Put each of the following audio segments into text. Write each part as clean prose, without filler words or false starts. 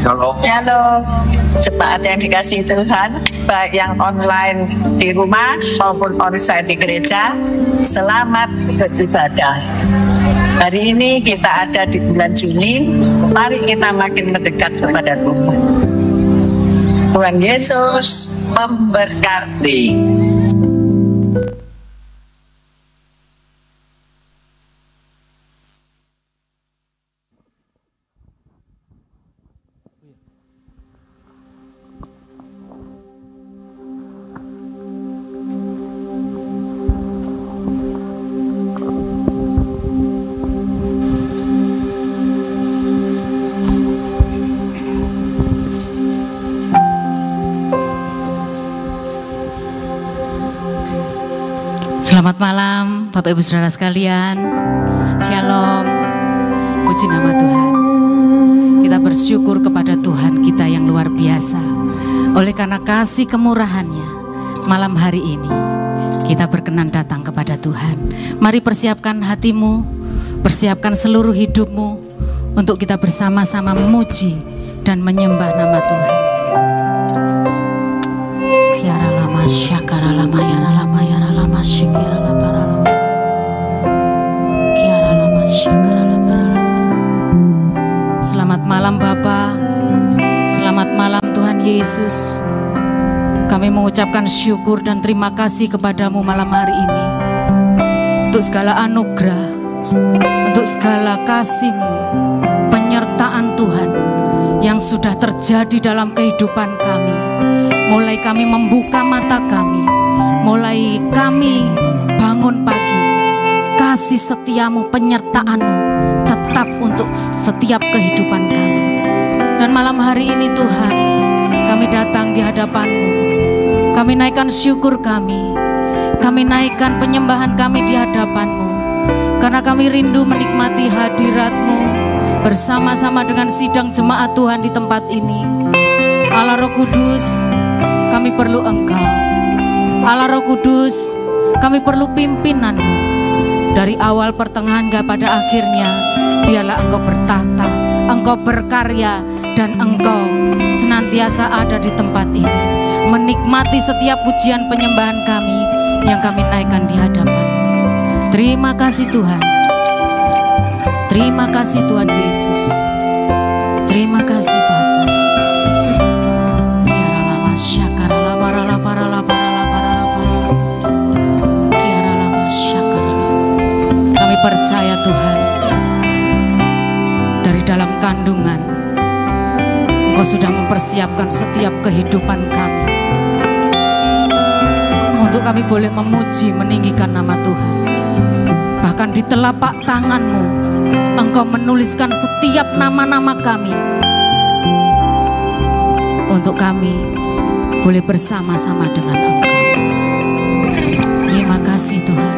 Shalom. Shalom. Jemaat yang dikasihi Tuhan, baik yang online di rumah maupun onsite di gereja, selamat beribadah. Hari ini kita ada di bulan Juni, mari kita makin mendekat kepada Tuhan. Tuhan Yesus memberkati. Selamat malam Bapak Ibu Saudara sekalian. Shalom. Puji nama Tuhan. Kita bersyukur kepada Tuhan kita yang luar biasa. Oleh karena kasih kemurahan-Nya, malam hari ini kita berkenan datang kepada Tuhan. Mari persiapkan hatimu, persiapkan seluruh hidupmu untuk kita bersama-sama memuji dan menyembah nama Tuhan. Kiara lama syakara lama yara lama yara lama syikira lama para lama kiara lama syakara lama para lama. Selamat malam Bapa, selamat malam Tuhan Yesus. Kami mengucapkan syukur dan terima kasih kepadamu malam hari ini untuk segala anugerah, untuk segala kasih-Mu, penyertaan Tuhan yang sudah terjadi dalam kehidupan kami. Mulai kami membuka mata kami, mulai kami bangun pagi, kasih setiamu, penyertaan-Mu tetap untuk setiap kehidupan kami. Dan malam hari ini Tuhan, kami datang di hadapan-Mu, kami naikkan syukur kami naikkan penyembahan kami di hadapan-Mu, karena kami rindu menikmati hadirat-Mu bersama-sama dengan sidang jemaat Tuhan di tempat ini. Allah Roh Kudus, kami perlu Engkau. Allah Roh Kudus, kami perlu pimpinan-Mu. Dari awal pertengahan hingga pada akhirnya, biarlah Engkau bertata, Engkau berkarya, dan Engkau senantiasa ada di tempat ini, menikmati setiap pujian penyembahan kami yang kami naikkan di hadapan. Terima kasih Tuhan. Terima kasih Tuhan Yesus. Terima kasih Bapa. Kami percaya Tuhan, dari dalam kandungan Engkau sudah mempersiapkan setiap kehidupan kami untuk kami boleh memuji, meninggikan nama Tuhan. Bahkan di telapak tangan-Mu Engkau menuliskan setiap nama-nama kami untuk kami boleh bersama-sama dengan Engkau. Terima kasih Tuhan.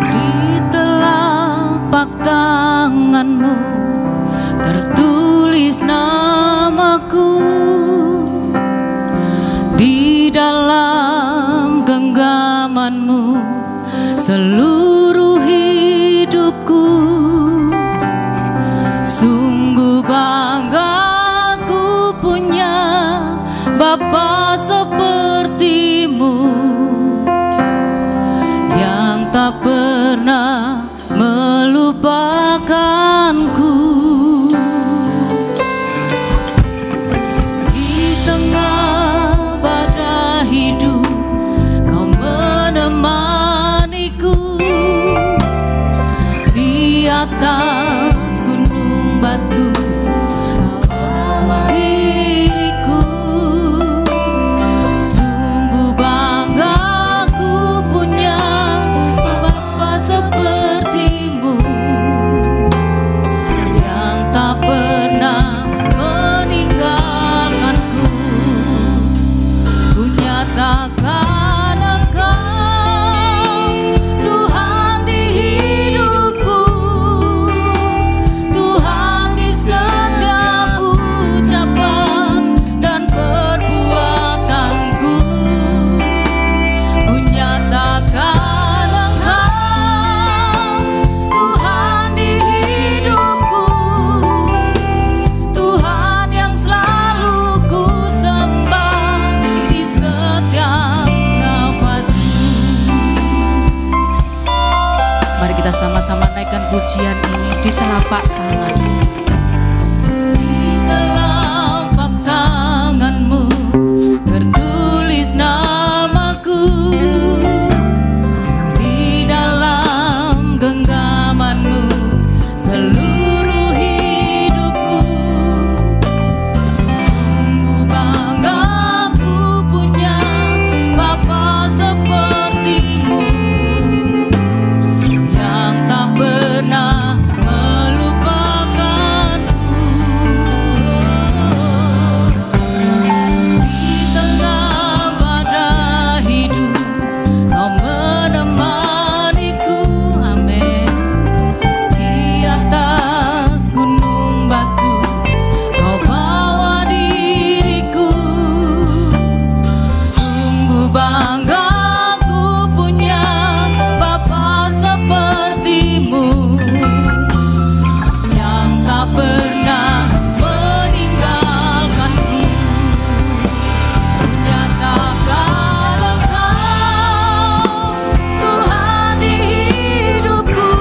Di telapak tangan-Mu tertulis namaku, di dalam genggaman-Mu seluruh hidupku. Sungguh bangga ku punya Bapa seperti-Mu, yang tak pernah melupakanku. Di tengah badai hidup Kau menemaniku. Mari kita sama-sama naikkan pujian ini di telapak tangan-Mu. Di telapak tangan-Mu tertulis namaku, di dalam genggaman-Mu seluruh hidupku. Sungguh bangga aku punya Bapa seperti-Mu, yang tak pernah melupakanku. Di tengah badai hidup Kau menemaniku, amin. Di atas gunung batu Kau bawa diriku. Sungguh bangga aku punya Bapa seperti-Mu, yang tak pernah meninggalkanku. Nyatakan Engkau Tuhan di hidupku,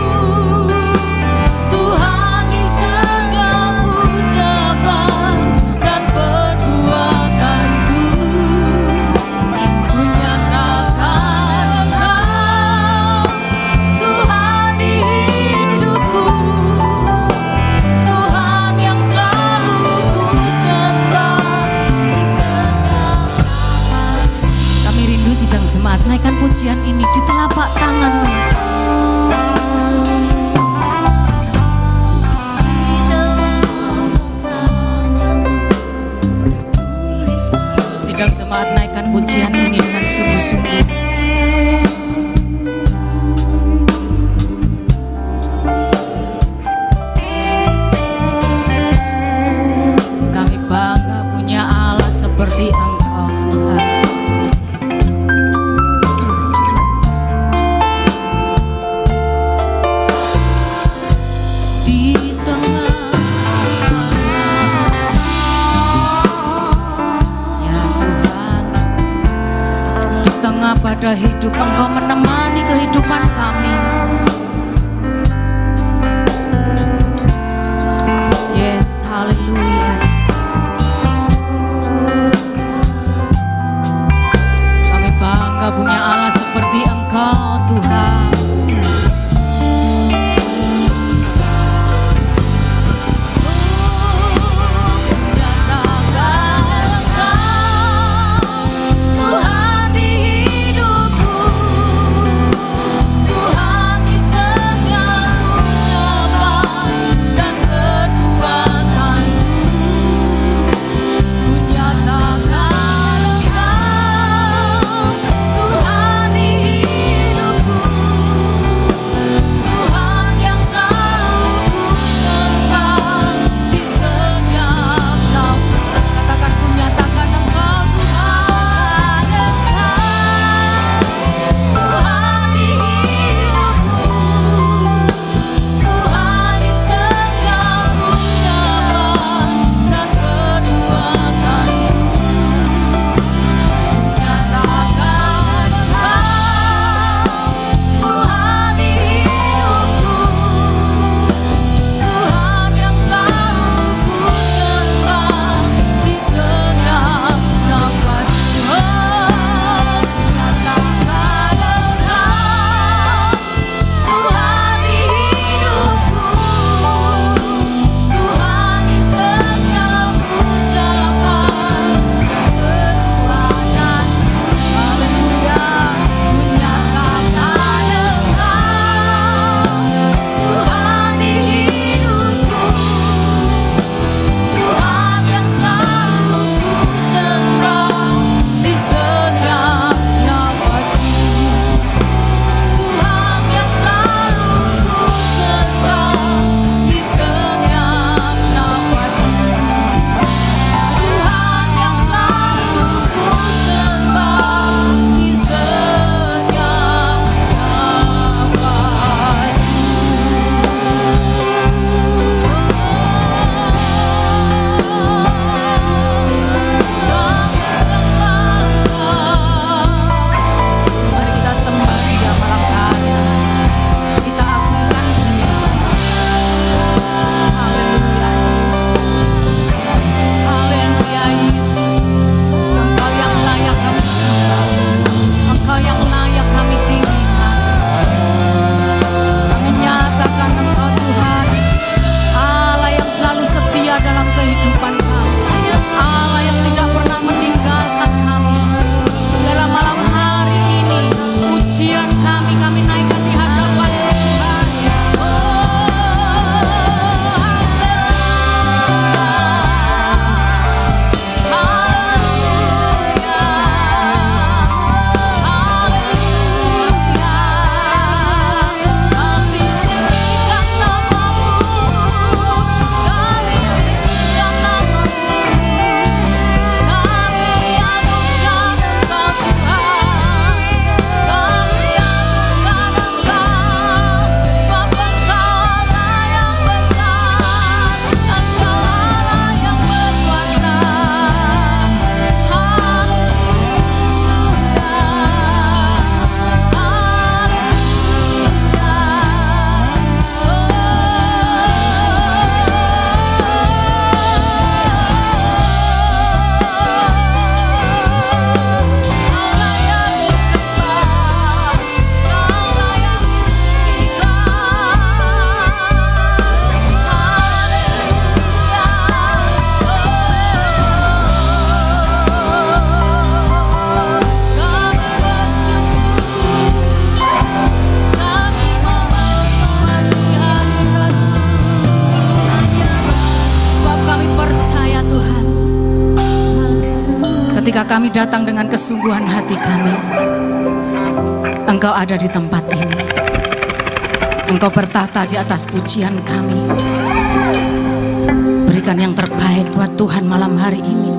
Tuhan di setiap ucapan dan perbuatanku. Ku nyatakan Engkau Tuhan di hidupku, Tuhan yang selalu ku sembah di setiap. Kami rindu sidang jemaat naikkan pujian ini di telapak tangan-Mu. Sidang jemaat naikkan pujian ini dengan sungguh-sungguh. Kami bangga punya Allah seperti Engkau, Tuhan. Di tengah ya Tuhan, di tengah pada hidup Engkau menemani kehidupan kami. Yes, haleluya Yesus. Kami bangga punya Allah seperti Engkau, Tuhan. Tuhan di hidupku, Tuhan di setiap ucapan dan perbuatanku. ketika kami datang dengan kesungguhan hati kami, Engkau ada di tempat ini. Engkau bertahta di atas pujian kami. Berikan yang terbaik buat Tuhan malam hari ini.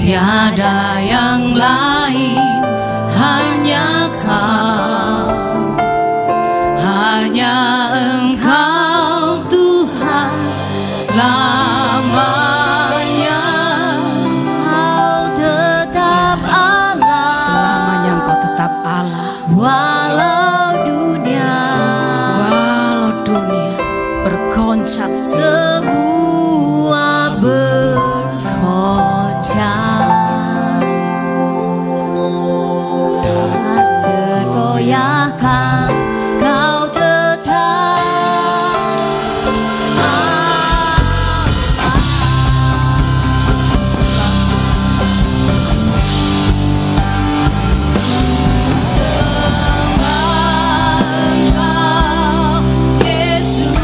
Tiada yang lain, hanya Kau, hanya Engkau Tuhan selamanya. Kau tetap Allah, Selamanya Engkau tetap Allah. walau dunia bergoncang, semua bergoncang, tergoyahkan, Kau tetap sembah Engkau, Yesus.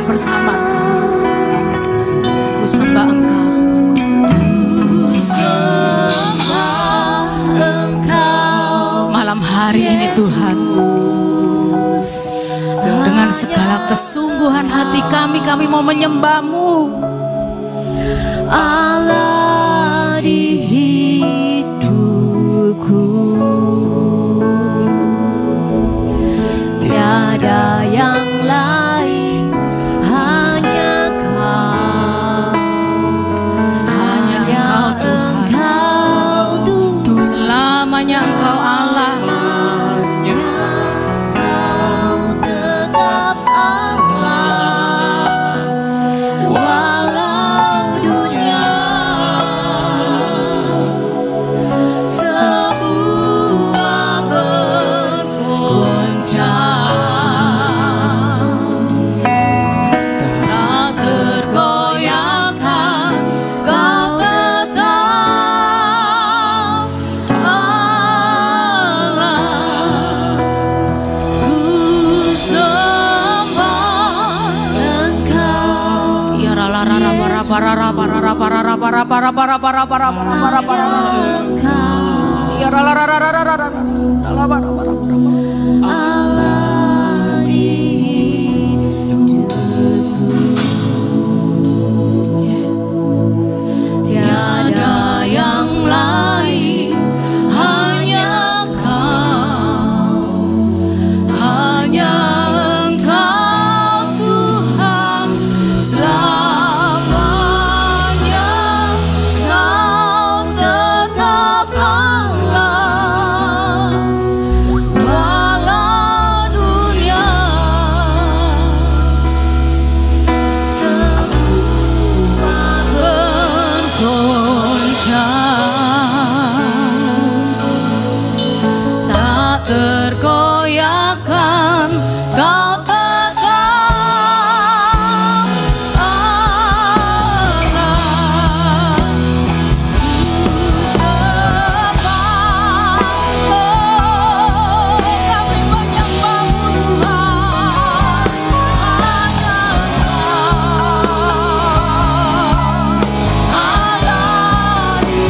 bersama. Ku sembah Engkau. Ku sembah Engkau. Malam hari ini Tuhan, dengan segala kesungguhan hati kami mau menyembah-Mu. Allah di hidupku, tiada yang lain, hanya Kau, hanya Engkau Tuhan. Selamanya Engkau Allah. Kau tetap Allah, walau dunia semua bergoncang, tak tergoyahkan, Kau tetap Allah. Ku sembah Engkau. Ya rara rara para para para para para para para para para para para. Ya rara rara rara rara rara para para para. Allah di hidupku. Yes. Tiada yang lain, hanya Kau, hanya Engkau Tuhan. Selamanya Kau tetap Allah, walau dunia semua bergoncang, tak tergoyahkan, Kau tetap Allah. Ku sembah, kami menyembah-Mu Tuhan, hanya Engkau Allah di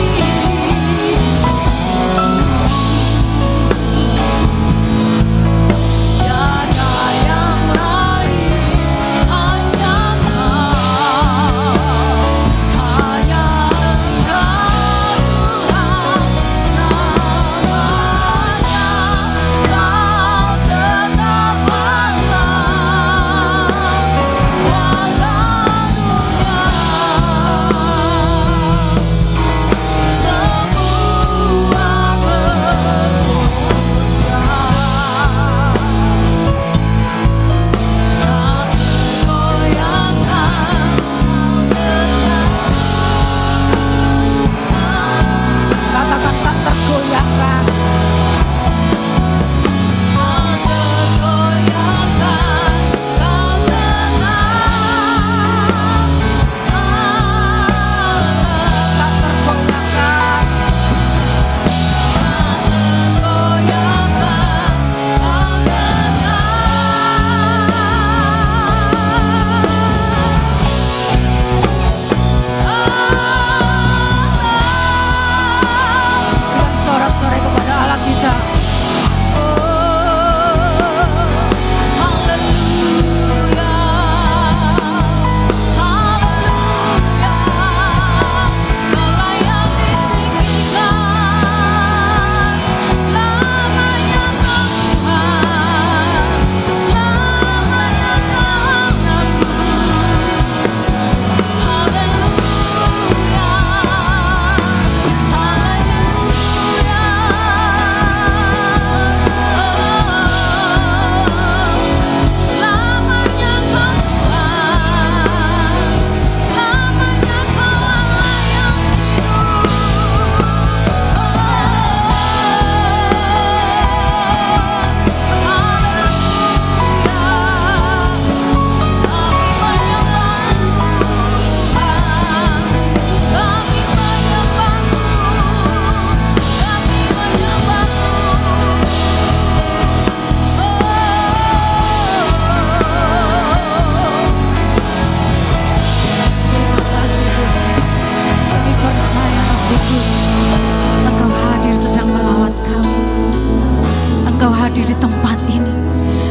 hadir di tempat ini,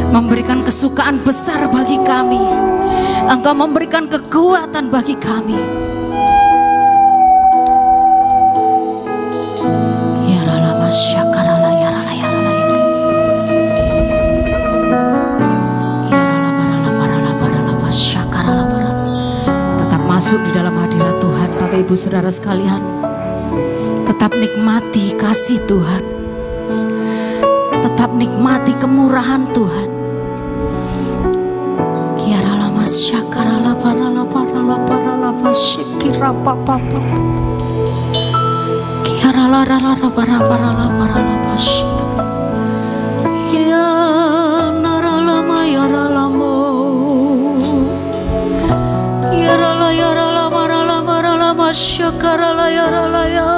memberikan kesukaan besar bagi kami. Engkau memberikan kekuatan bagi kami. Ya rala masyakarala ya rala ya rala ya. Ya rala barala barala barala masyakarala barala. Tetap masuk di dalam hadirat Tuhan, Bapak Ibu Saudara sekalian. Tetap nikmati kasih Tuhan. Tetap nikmati kemurahan Tuhan. Kiarala masyakarala parala parala parala pasyikira papa papa. Kiarala rala rala parala parala pasyik. Ya narala mayarala mo. Kiarala yarala parala parala masyakarala yarala ya.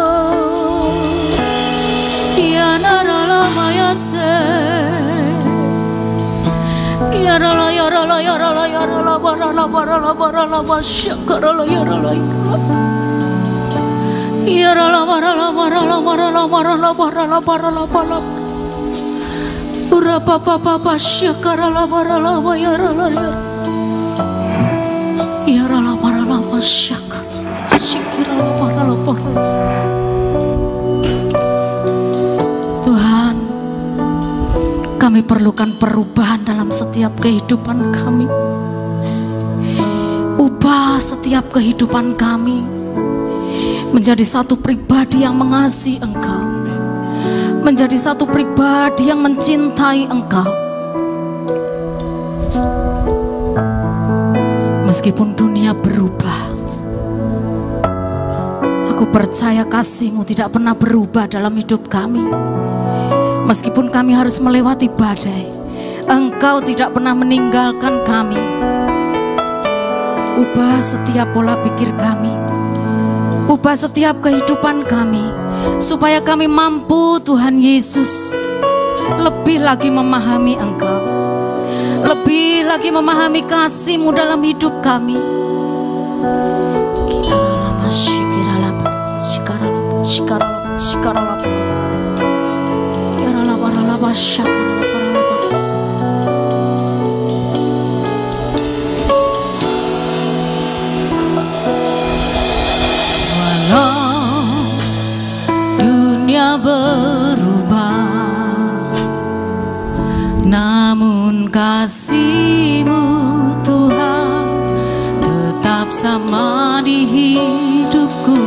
Ya narala mayase. Yarala yarala yarala yarala barala barala barala masyakarala yarala yarala barala barala barala barala barala barala barala urapa papa masyakarala barala yarala yarala barala masyakarala syikirala barala barala. Tuhan, kami perlukan perubahan dalam setiap kehidupan kami. Ubah setiap kehidupan kami menjadi satu pribadi yang mengasihi Engkau, menjadi satu pribadi yang mencintai Engkau. Meskipun dunia berubah, aku percaya kasih-Mu tidak pernah berubah dalam hidup kami. Meskipun kami harus melewati badai, Engkau tidak pernah meninggalkan kami. Ubah setiap pola pikir kami, ubah setiap kehidupan kami, supaya kami mampu, Tuhan Yesus, lebih lagi memahami Engkau, lebih lagi memahami kasih-Mu dalam hidup kami. Walau dunia berubah, namun kasih-Mu Tuhan tetap sama di hidupku.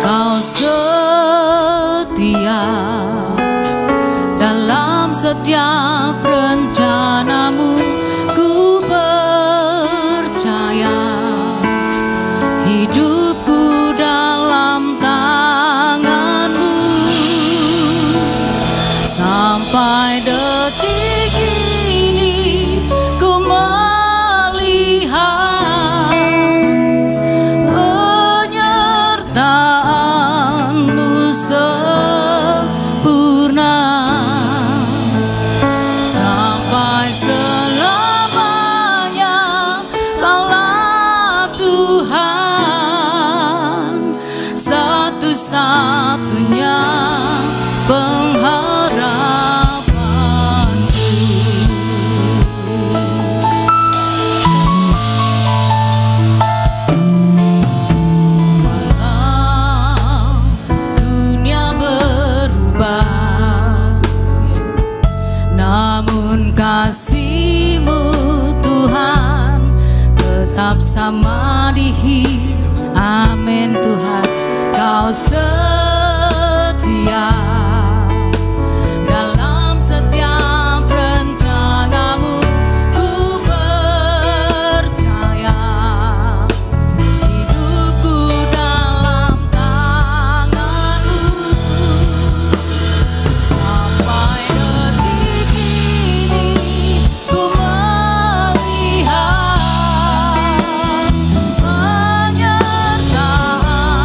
Kau setia dalam setiap rencana-Mu. Ku percaya hidupku dalam tangan-Mu. Sampai detik ini ku melihat penyertaan-Mu sempurna. Sampai selamanya Kaulah Tuhan, satu-satunya pengharapanku. Walau dunia berubah, namun kasih-Mu Tuhan tetap sama di hidup. Amin Tuhan, Kau setia dalam setiap rencana-Mu. Ku percaya hidupku dalam tangan-Mu. Sampai detik ini ku melihat penyertaan-Mu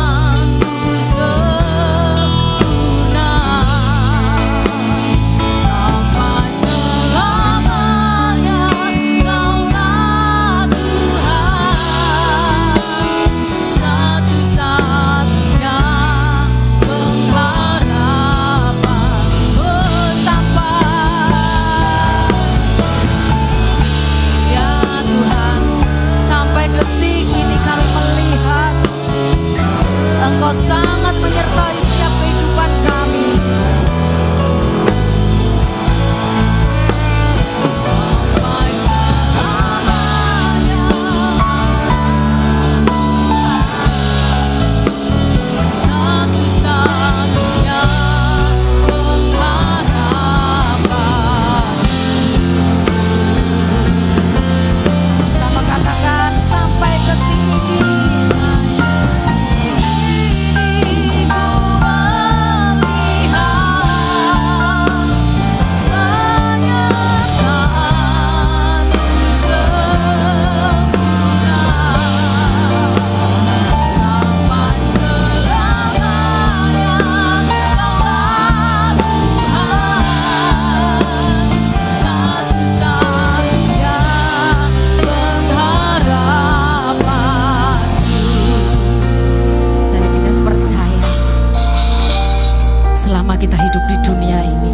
kita hidup di dunia ini,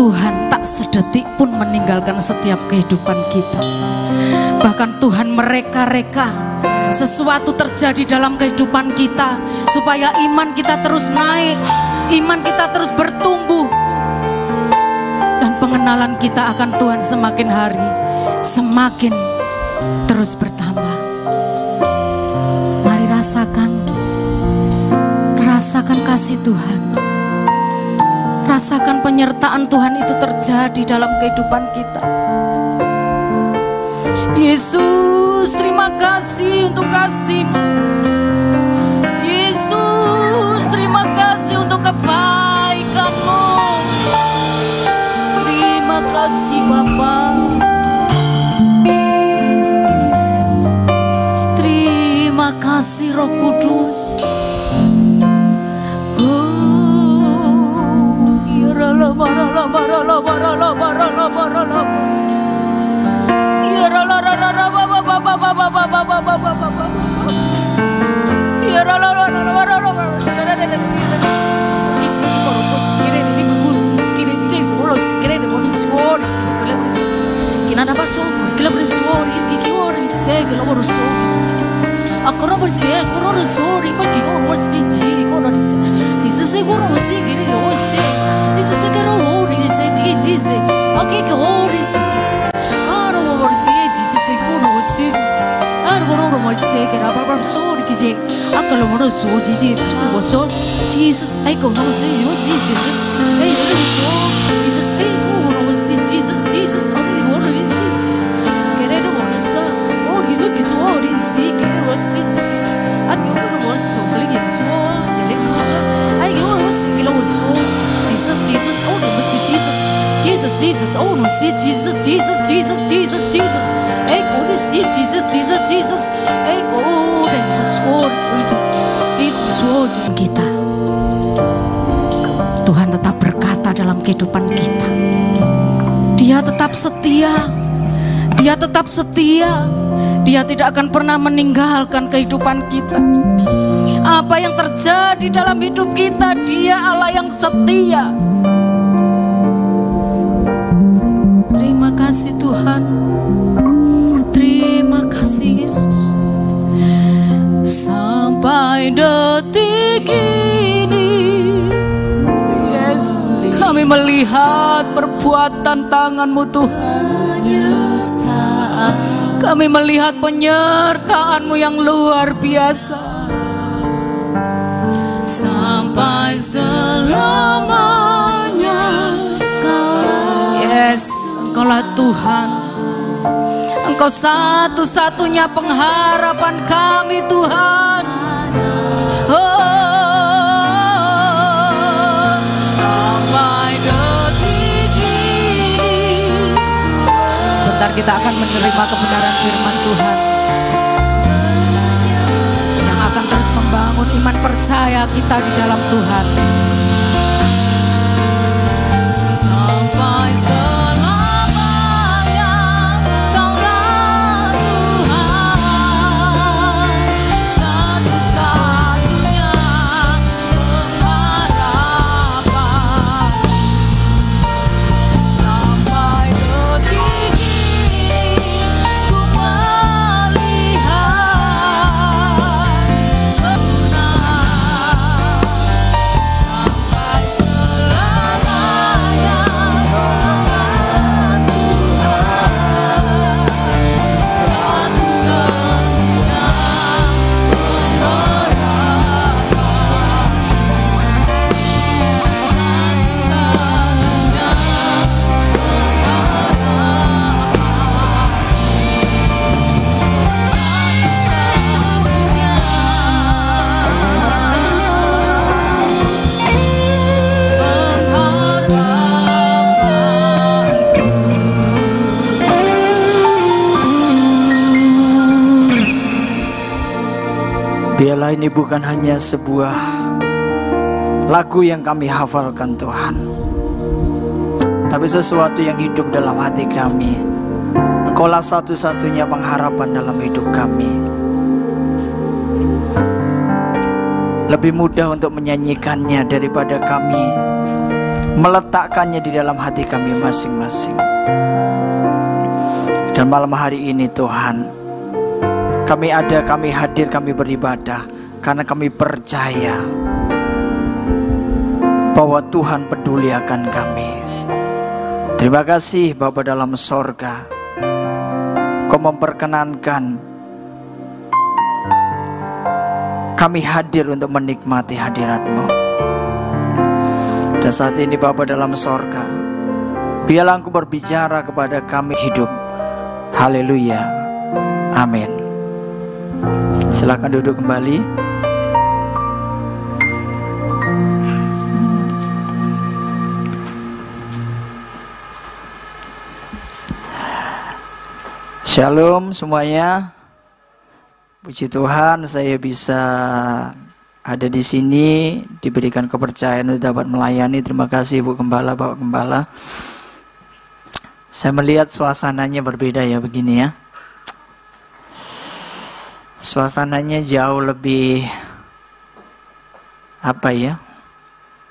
Tuhan tak sedetik pun meninggalkan setiap kehidupan kita. Bahkan Tuhan mereka-reka sesuatu terjadi dalam kehidupan kita supaya iman kita terus naik, iman kita terus bertumbuh, dan pengenalan kita akan Tuhan semakin hari semakin terus bertambah. Mari rasakan kasih Tuhan, rasakan penyertaan Tuhan itu terjadi dalam kehidupan kita. Yesus, terima kasih untuk kasih-Mu. Yesus, terima kasih untuk kebaikan-Mu. Terima kasih Bapa. Terima kasih Roh Kudus. Jesus, I go no say you Jesus. Hey, Jesus, hey, no see Jesus, Jesus, only one of Jesus. Get it on the sun. Oh, you look is all in see, get it what see. I go to one so big to all. I go to see kilo so. Jesus, Jesus, oh no see Jesus. Jesus, Jesus, oh no see Jesus, Jesus, Jesus, Jesus, Jesus. Hey, go to see Jesus, Jesus, Jesus. Hey, go and score. Kita, Tuhan tetap berkata dalam kehidupan kita. Dia tetap setia, Dia tetap setia. Dia tidak akan pernah meninggalkan kehidupan kita. Apa yang terjadi dalam hidup kita, Dia Allah yang setia. Terima kasih Tuhan. Terima kasih Yesus. Sampai detik ini, yes, kami melihat perbuatan tangan-Mu Tuhan. Kami melihat penyertaan-Mu yang luar biasa. Sampai selamanya, yes, Engkaulah Tuhan. Engkau satu-satunya pengharapan kami Tuhan. Oh, sampai detik ini. Sebentar kita akan menerima kebenaran firman Tuhan yang akan terus membangun iman percaya kita di dalam Tuhan. Sampai biarlah ini bukan hanya sebuah lagu yang kami hafalkan Tuhan, tapi sesuatu yang hidup dalam hati kami. Engkaulah satu-satunya pengharapan dalam hidup kami. lebih mudah untuk menyanyikannya daripada kami meletakkannya di dalam hati kami masing-masing. Dan malam hari ini Tuhan, kami ada, kami hadir, kami beribadah karena kami percaya bahwa Tuhan peduli akan kami. Terima kasih Bapa dalam sorga, Kau memperkenankan kami hadir untuk menikmati hadirat-Mu. Dan saat ini Bapa dalam sorga, biarlah Engkau berbicara kepada kami hidup. Haleluya. Amin. Silakan duduk kembali. Shalom semuanya. Puji Tuhan saya bisa ada di sini, diberikan kepercayaan untuk dapat melayani. Terima kasih Ibu Gembala, Bapak Gembala. Saya melihat suasananya berbeda ya begini ya. Suasananya jauh lebih apa ya?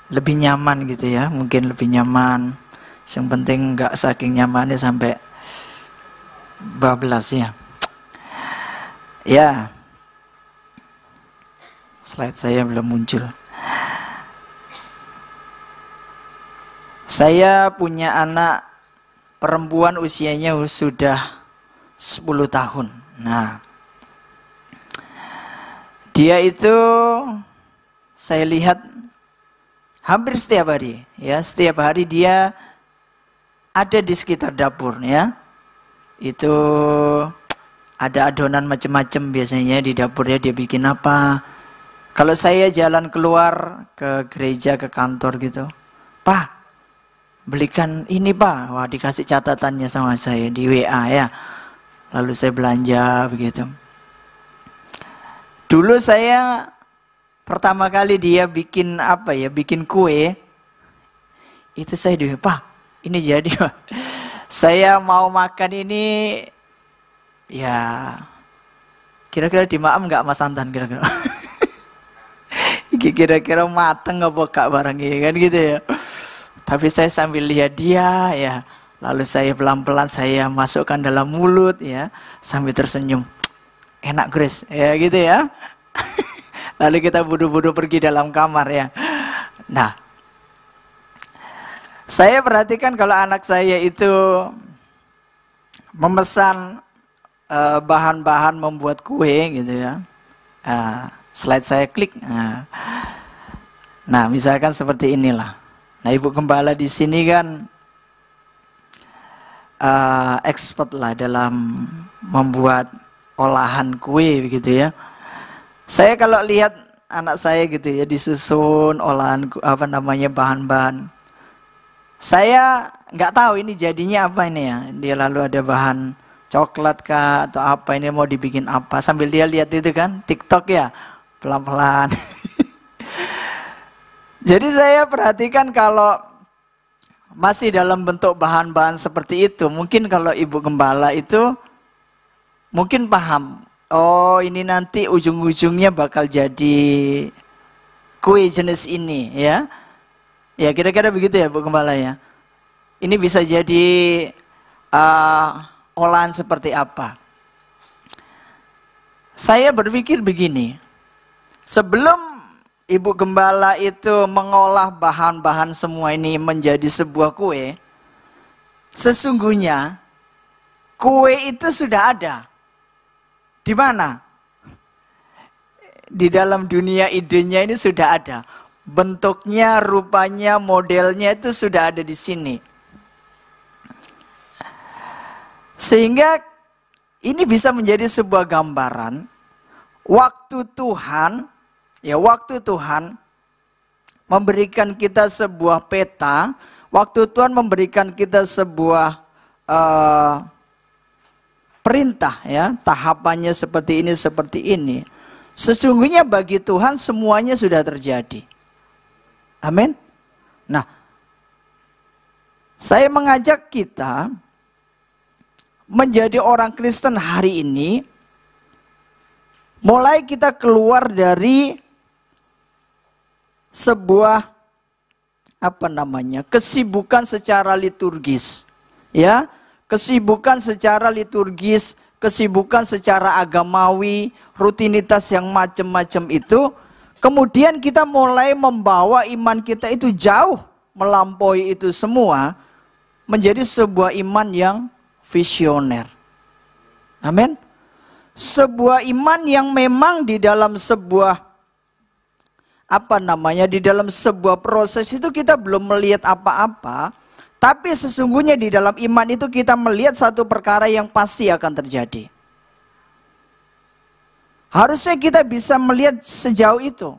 Lebih nyaman gitu ya, mungkin lebih nyaman. Yang penting nggak saking nyamannya sampai bablas ya. Ya. Slide saya belum muncul. Saya punya anak perempuan, usianya sudah 10 tahun. Nah, dia itu saya lihat hampir setiap hari, ya, setiap hari dia ada di sekitar dapur, ya. Itu ada adonan macam-macam biasanya di dapurnya, dia bikin apa. Kalau saya jalan keluar ke gereja, ke kantor gitu, Pak, belikan ini Pak. Wah, dikasih catatannya sama saya di WA ya. Lalu saya belanja begitu. Dulu saya pertama kali dia bikin apa ya, bikin kue. Itu saya dulu, Pak, ini jadi Pak. Saya mau makan ini, ya kira-kira dimaam nggak Mas Antan kira-kira? Kira-kira mateng apa kak barangnya kan gitu ya. Tapi saya sambil lihat dia ya, lalu saya pelan-pelan saya masukkan dalam mulut ya, sambil tersenyum. Enak Grace ya gitu ya. Lalu kita buru-buru pergi dalam kamar ya. Nah, saya perhatikan kalau anak saya itu memesan bahan-bahan membuat kue gitu ya. Slide saya klik. Nah, misalkan seperti inilah. Nah, Ibu Gembala di sini kan expert lah dalam membuat olahan kue begitu ya. Saya kalau lihat anak saya gitu ya disusun olahan apa namanya bahan-bahan. Saya nggak tahu ini jadinya apa ini ya. Dia lalu ada bahan coklat kah atau apa, ini mau dibikin apa. Sambil dia lihat itu kan TikTok ya, pelan-pelan. Jadi saya perhatikan kalau masih dalam bentuk bahan-bahan seperti itu, mungkin kalau Ibu Gembala itu mungkin paham. Oh, ini nanti ujung-ujungnya bakal jadi kue jenis ini ya. Ya kira-kira begitu ya Bu Gembala ya. Ini bisa jadi olahan seperti apa. Saya berpikir begini. Sebelum Ibu Gembala itu mengolah bahan-bahan semua ini menjadi sebuah kue, sesungguhnya kue itu sudah ada. Di mana? Di dalam dunia idenya ini sudah ada. Bentuknya, rupanya, modelnya itu sudah ada di sini. Sehingga ini bisa menjadi sebuah gambaran waktu Tuhan memberikan kita sebuah peta, waktu Tuhan memberikan kita sebuah perintah ya, tahapannya seperti ini. Sesungguhnya bagi Tuhan semuanya sudah terjadi. Amin. Nah, saya mengajak kita menjadi orang Kristen hari ini, mulai kita keluar dari sebuah kesibukan secara liturgis, ya, kesibukan secara liturgis, kesibukan secara agamawi, rutinitas yang macam-macam itu, kemudian kita mulai membawa iman kita itu jauh melampaui itu semua, menjadi sebuah iman yang visioner. Amin. Sebuah iman yang memang di dalam sebuah di dalam sebuah proses itu kita belum melihat apa-apa, tapi sesungguhnya di dalam iman itu kita melihat satu perkara yang pasti akan terjadi. Harusnya kita bisa melihat sejauh itu.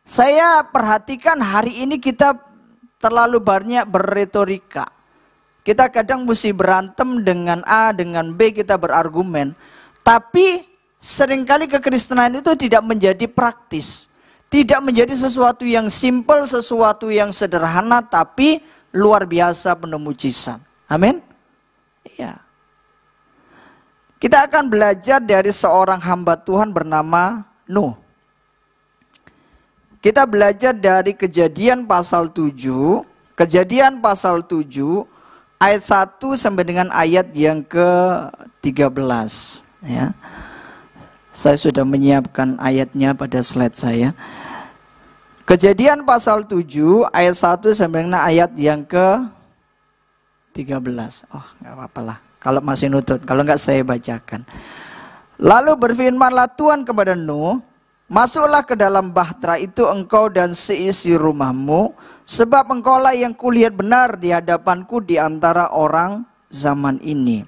Saya perhatikan hari ini kita terlalu banyak berretorika. Kita kadang mesti berantem dengan A, dengan B, kita berargumen. Tapi seringkali kekristenan itu tidak menjadi praktis. Tidak menjadi sesuatu yang simpel, sesuatu yang sederhana, tapi luar biasa penuh mujizat. Amin. Iya. Kita akan belajar dari seorang hamba Tuhan bernama Nuh. Kita belajar dari Kejadian pasal 7, Kejadian pasal 7 ayat 1 sampai dengan ayat yang ke-13, ya. Saya sudah menyiapkan ayatnya pada slide saya. Kejadian pasal 7 ayat 1 sampai dengan ayat yang ke-13. Oh, enggak apa-apa lah. Kalau masih nutut, kalau enggak saya bacakan. Lalu berfirmanlah Tuhan kepada Nuh, masuklah ke dalam bahtera itu engkau dan seisi rumahmu, sebab engkaulah yang kulihat benar di hadapanku di antara orang zaman ini.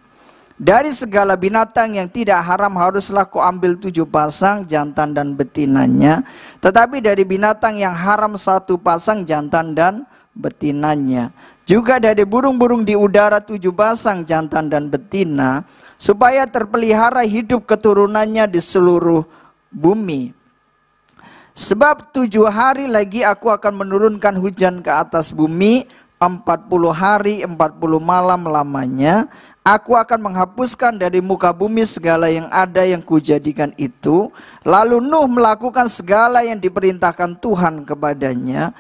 Dari segala binatang yang tidak haram haruslah kau ambil 7 pasang jantan dan betinanya, tetapi dari binatang yang haram 1 pasang jantan dan betinanya. Juga dari burung-burung di udara 7 pasang jantan dan betina, supaya terpelihara hidup keturunannya di seluruh bumi. Sebab 7 hari lagi aku akan menurunkan hujan ke atas bumi, 40 hari 40 malam lamanya. Aku akan menghapuskan dari muka bumi segala yang ada yang kujadikan itu. Lalu Nuh melakukan segala yang diperintahkan Tuhan kepadanya.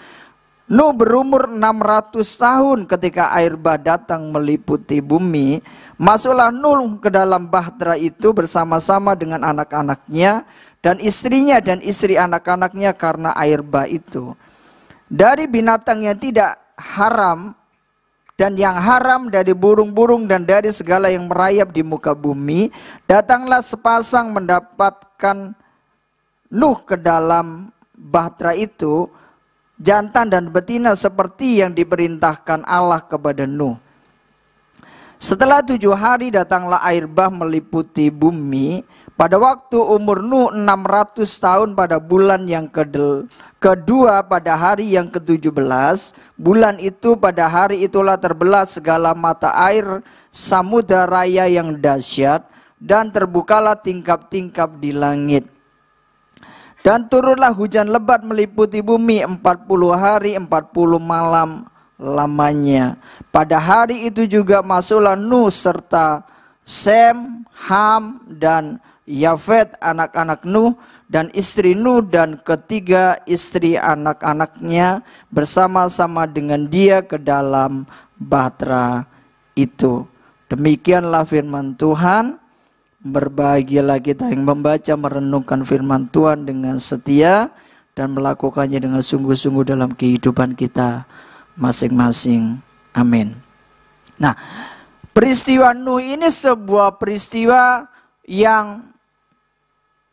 Nuh berumur 600 tahun ketika air bah datang meliputi bumi. Masuklah Nuh ke dalam bahtera itu bersama-sama dengan anak-anaknya dan istrinya dan istri anak-anaknya karena air bah itu. Dari binatang yang tidak haram dan yang haram, dari burung-burung dan dari segala yang merayap di muka bumi, datanglah sepasang mendapatkan Nuh ke dalam bahtera itu, jantan dan betina seperti yang diperintahkan Allah kepada Nuh. Setelah 7 hari datanglah air bah meliputi bumi. Pada waktu umur Nuh 600 tahun pada bulan yang kedua pada hari yang ke-17, bulan itu pada hari itulah terbelah segala mata air samudra raya yang dahsyat, dan terbukalah tingkap-tingkap di langit. Dan turunlah hujan lebat meliputi bumi 40 hari 40 malam lamanya. Pada hari itu juga masuklah Nuh serta Sem, Ham, dan Yafet anak-anak Nuh dan istri Nuh dan ketiga istri anak-anaknya bersama-sama dengan dia ke dalam bahtera itu. Demikianlah firman Tuhan. Berbahagialah kita yang membaca merenungkan firman Tuhan dengan setia dan melakukannya dengan sungguh-sungguh dalam kehidupan kita masing-masing. Amin. Nah, peristiwa Nuh ini sebuah peristiwa yang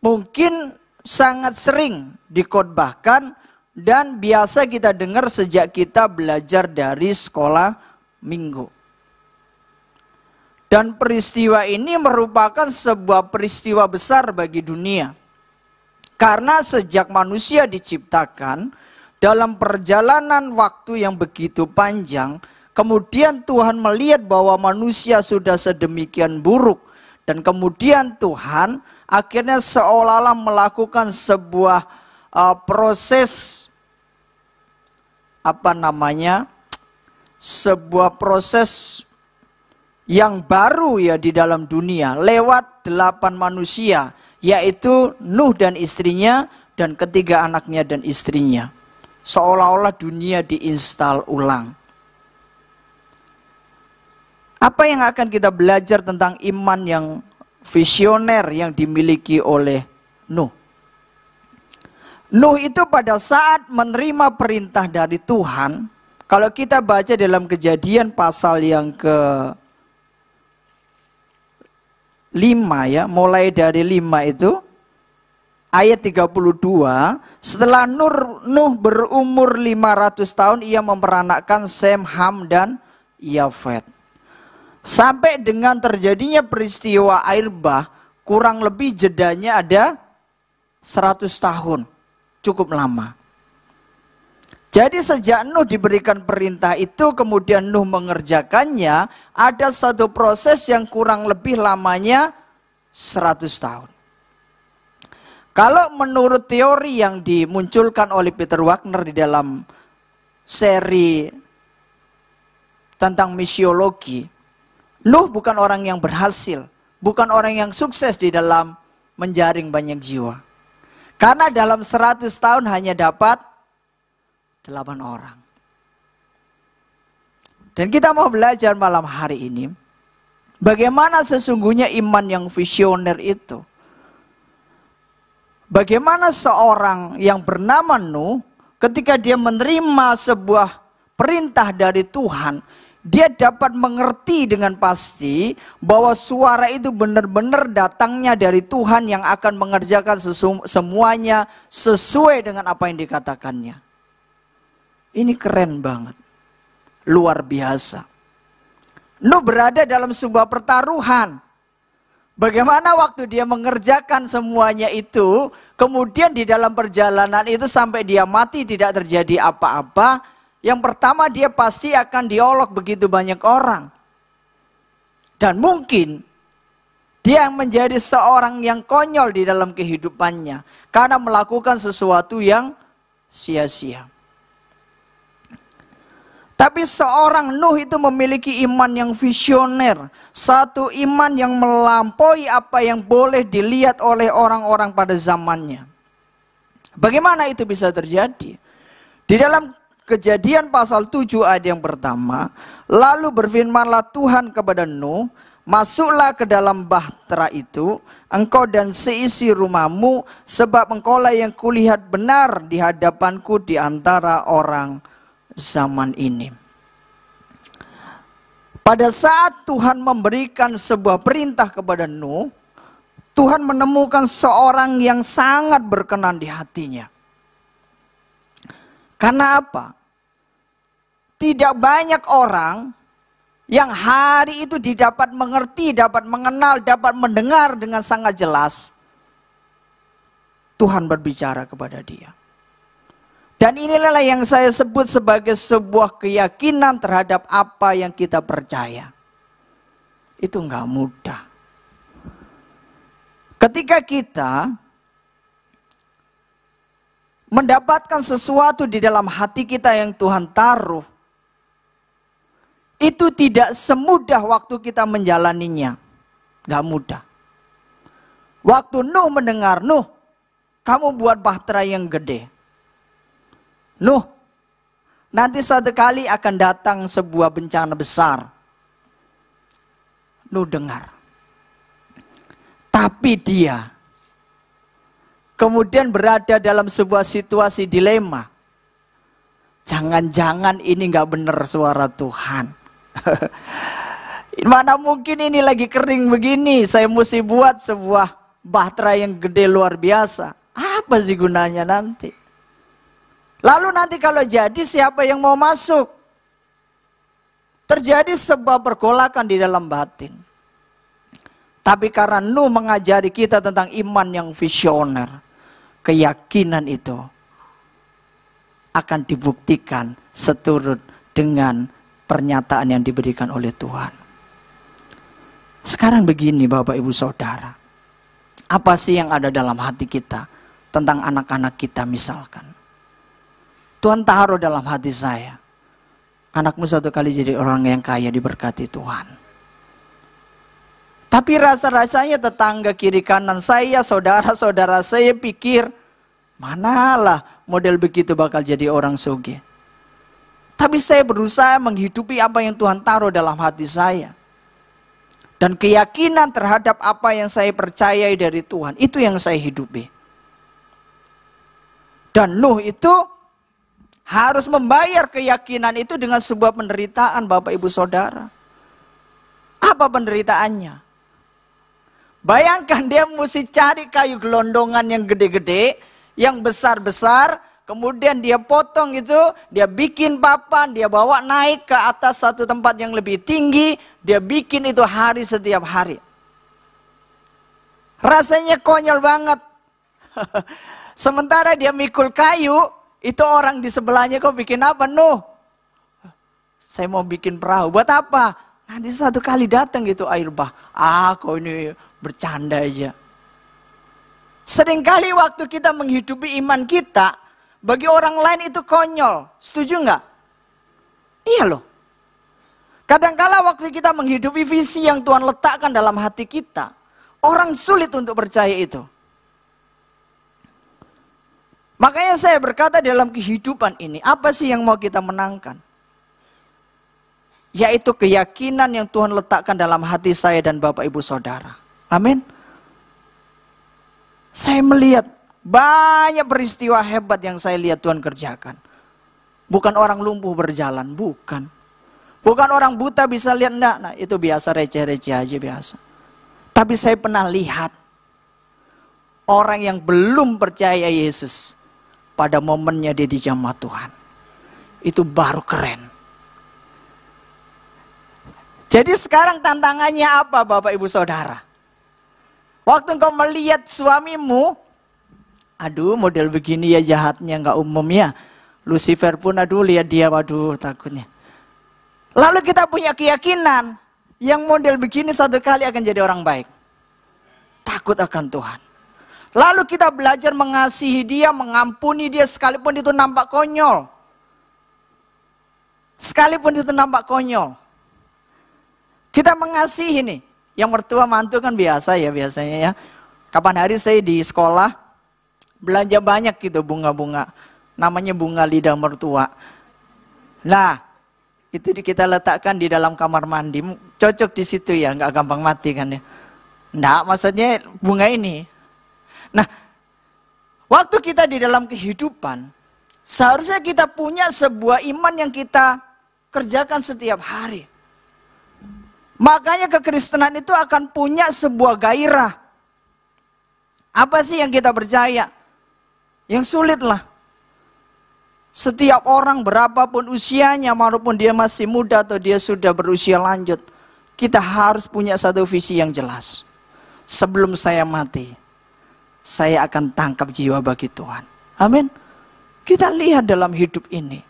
mungkin sangat sering dikhotbahkan dan biasa kita dengar sejak kita belajar dari sekolah minggu. Dan peristiwa ini merupakan sebuah peristiwa besar bagi dunia. Karena sejak manusia diciptakan, dalam perjalanan waktu yang begitu panjang, kemudian Tuhan melihat bahwa manusia sudah sedemikian buruk. Dan kemudian Tuhan akhirnya seolah-olah melakukan sebuah proses sebuah proses yang baru ya di dalam dunia lewat 8 manusia, yaitu Nuh dan istrinya dan ketiga anaknya dan istrinya. seolah-olah dunia diinstal ulang. Apa yang akan kita belajar tentang iman yang visioner yang dimiliki oleh Nuh? Nuh itu pada saat menerima perintah dari Tuhan, kalau kita baca dalam Kejadian pasal yang ke-5 ya, mulai dari 5 itu, ayat 32, setelah Nuh berumur 500 tahun, ia memperanakkan Sem, Ham, dan Yafet. Sampai dengan terjadinya peristiwa air bah, kurang lebih jedanya ada 100 tahun. Cukup lama. Jadi sejak Nuh diberikan perintah itu, kemudian Nuh mengerjakannya, ada satu proses yang kurang lebih lamanya 100 tahun. Kalau menurut teori yang dimunculkan oleh Peter Wagner di dalam seri tentang misiologi, Nuh bukan orang yang berhasil, bukan orang yang sukses di dalam menjaring banyak jiwa. Karena dalam 100 tahun hanya dapat 8 orang. Dan kita mau belajar malam hari ini, bagaimana sesungguhnya iman yang visioner itu. Bagaimana seorang yang bernama Nuh, ketika dia menerima sebuah perintah dari Tuhan, dia dapat mengerti dengan pasti bahwa suara itu benar-benar datangnya dari Tuhan yang akan mengerjakan semuanya sesuai dengan apa yang dikatakannya. Ini keren banget. Luar biasa. Nuh berada dalam sebuah pertaruhan. Bagaimana waktu dia mengerjakan semuanya itu, kemudian di dalam perjalanan itu sampai dia mati tidak terjadi apa-apa. Yang pertama, dia pasti akan diolok begitu banyak orang. Dan mungkin dia menjadi seorang yang konyol di dalam kehidupannya karena melakukan sesuatu yang sia-sia. Tapi seorang Nuh itu memiliki iman yang visioner. Satu iman yang melampaui apa yang boleh dilihat oleh orang-orang pada zamannya. Bagaimana itu bisa terjadi? Di dalam Kejadian pasal 7 ayat yang pertama, lalu berfirmanlah Tuhan kepada Nuh, masuklah ke dalam bahtera itu, engkau dan seisi rumahmu, sebab engkaulah yang kulihat benar di hadapanku di antara orang zaman ini. Pada saat Tuhan memberikan sebuah perintah kepada Nuh, Tuhan menemukan seorang yang sangat berkenan di hatinya. Karena apa? Tidak banyak orang yang hari itu didapat mengerti, dapat mengenal, dapat mendengar dengan sangat jelas. Tuhan berbicara kepada dia. Dan inilah yang saya sebut sebagai sebuah keyakinan terhadap apa yang kita percaya. Itu enggak mudah. Ketika kita mendapatkan sesuatu di dalam hati kita yang Tuhan taruh, itu tidak semudah waktu kita menjalaninya. Gak mudah. Waktu Nuh mendengar, Nuh, kamu buat bahtera yang gede. Nuh, nanti satu kali akan datang sebuah bencana besar. Nuh dengar. Tapi dia kemudian berada dalam sebuah situasi dilema. Jangan-jangan ini gak benar suara Tuhan. Mana mungkin ini lagi kering begini, saya mesti buat sebuah bahtera yang gede luar biasa. Apa sih gunanya nanti? Lalu nanti kalau jadi siapa yang mau masuk? Terjadi sebuah pergolakan di dalam batin. Tapi karena Nuh mengajari kita tentang iman yang visioner, keyakinan itu akan dibuktikan seturut dengan pernyataan yang diberikan oleh Tuhan. Sekarang begini Bapak Ibu Saudara. Apa sih yang ada dalam hati kita tentang anak-anak kita misalkan? Tuhan taruh dalam hati saya, anakmu satu kali jadi orang yang kaya diberkati Tuhan. Tapi rasa-rasanya tetangga kiri kanan saya, saudara-saudara saya pikir, Manalah model begitu bakal jadi orang sugih. Tapi saya berusaha menghidupi apa yang Tuhan taruh dalam hati saya. Dan keyakinan terhadap apa yang saya percayai dari Tuhan, itu yang saya hidupi. Dan Nuh itu harus membayar keyakinan itu dengan sebuah penderitaan, Bapak Ibu Saudara. Apa penderitaannya? Bayangkan dia mesti cari kayu gelondongan yang gede-gede, yang besar-besar, kemudian dia potong itu, dia bikin papan, dia bawa naik ke atas satu tempat yang lebih tinggi, dia bikin itu hari setiap hari. Rasanya konyol banget. Sementara dia mikul kayu, itu orang di sebelahnya, kok bikin apa? Nuh, saya mau bikin perahu. Buat apa? Nanti satu kali datang gitu air bah. Kok ini bercanda aja. Seringkali waktu kita menghidupi iman kita, bagi orang lain itu konyol. Setuju nggak? Iya loh. Kadangkala waktu kita menghidupi visi yang Tuhan letakkan dalam hati kita, orang sulit untuk percaya itu. Makanya saya berkata dalam kehidupan ini, apa sih yang mau kita menangkan? Yaitu keyakinan yang Tuhan letakkan dalam hati saya dan Bapak Ibu Saudara. Amin. Saya melihat banyak peristiwa hebat yang saya lihat Tuhan kerjakan. Bukan orang lumpuh berjalan, bukan. Bukan orang buta bisa lihat, enggak. Nah, itu biasa, receh-receh aja biasa. Tapi saya pernah lihat orang yang belum percaya Yesus, pada momennya dia dijamah Tuhan. Itu baru keren. Jadi sekarang tantangannya apa Bapak Ibu Saudara? Waktu engkau melihat suamimu, aduh model begini ya jahatnya, nggak umum ya. Lucifer pun aduh lihat dia, waduh takutnya. Lalu kita punya keyakinan, yang model begini satu kali akan jadi orang baik. Takut akan Tuhan. Lalu kita belajar mengasihi dia, mengampuni dia sekalipun itu nampak konyol. Sekalipun itu nampak konyol. Kita mengasihi nih. Yang mertua mantu kan biasa ya biasanya ya. Kapan hari saya di sekolah belanja banyak gitu bunga-bunga. Namanya bunga lidah mertua. Nah, itu kita letakkan di dalam kamar mandi. Cocok di situ ya, nggak gampang mati kan ya. Nggak, maksudnya bunga ini. Nah, waktu kita di dalam kehidupan, seharusnya kita punya sebuah iman yang kita kerjakan setiap hari. Makanya kekristenan itu akan punya sebuah gairah. Apa sih yang kita percaya? Yang sulit lah. Setiap orang berapapun usianya, walaupun dia masih muda atau dia sudah berusia lanjut, kita harus punya satu visi yang jelas. Sebelum saya mati, saya akan tangkap jiwa bagi Tuhan. Amin. Kita lihat dalam hidup ini.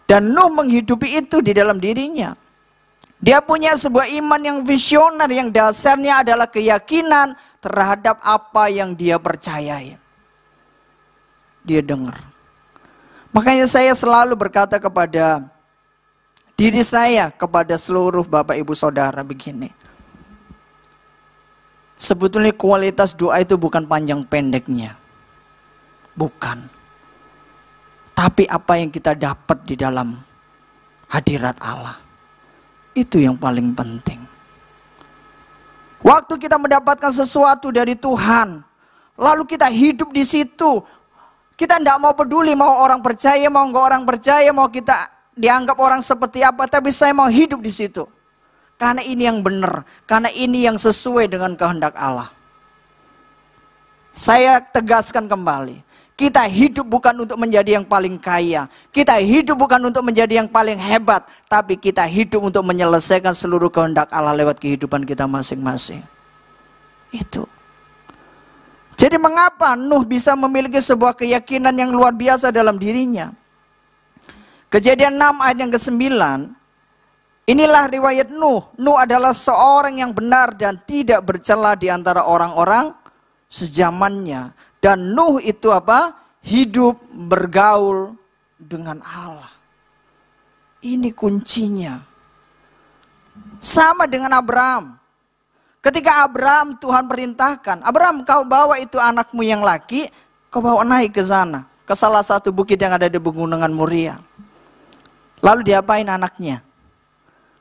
Dan Nuh menghidupi itu di dalam dirinya. Dia punya sebuah iman yang visioner, yang dasarnya adalah keyakinan terhadap apa yang dia percayai. Dia dengar. Makanya saya selalu berkata kepada diri saya, kepada seluruh Bapak Ibu Saudara begini. Sebetulnya kualitas doa itu bukan panjang pendeknya. Bukan. Tapi apa yang kita dapat di dalam hadirat Allah. Itu yang paling penting. Waktu kita mendapatkan sesuatu dari Tuhan, lalu kita hidup di situ, kita tidak mau peduli mau orang percaya, mau enggak orang percaya, mau kita dianggap orang seperti apa, tapi saya mau hidup di situ. Karena ini yang benar, karena ini yang sesuai dengan kehendak Allah. Saya tegaskan kembali. Kita hidup bukan untuk menjadi yang paling kaya. Kita hidup bukan untuk menjadi yang paling hebat. Tapi kita hidup untuk menyelesaikan seluruh kehendak Allah lewat kehidupan kita masing-masing. Itu. Jadi mengapa Nuh bisa memiliki sebuah keyakinan yang luar biasa dalam dirinya? Kejadian 6 ayat yang ke-9. Inilah riwayat Nuh. Nuh adalah seorang yang benar dan tidak bercela di antara orang-orang sezamannya. Dan Nuh itu apa? Hidup bergaul dengan Allah. Ini kuncinya. Sama dengan Abraham. Ketika Abraham Tuhan perintahkan, Abraham kau bawa itu anakmu yang laki, kau bawa naik ke sana, ke salah satu bukit yang ada di pegunungan Moria. Lalu diapain anaknya?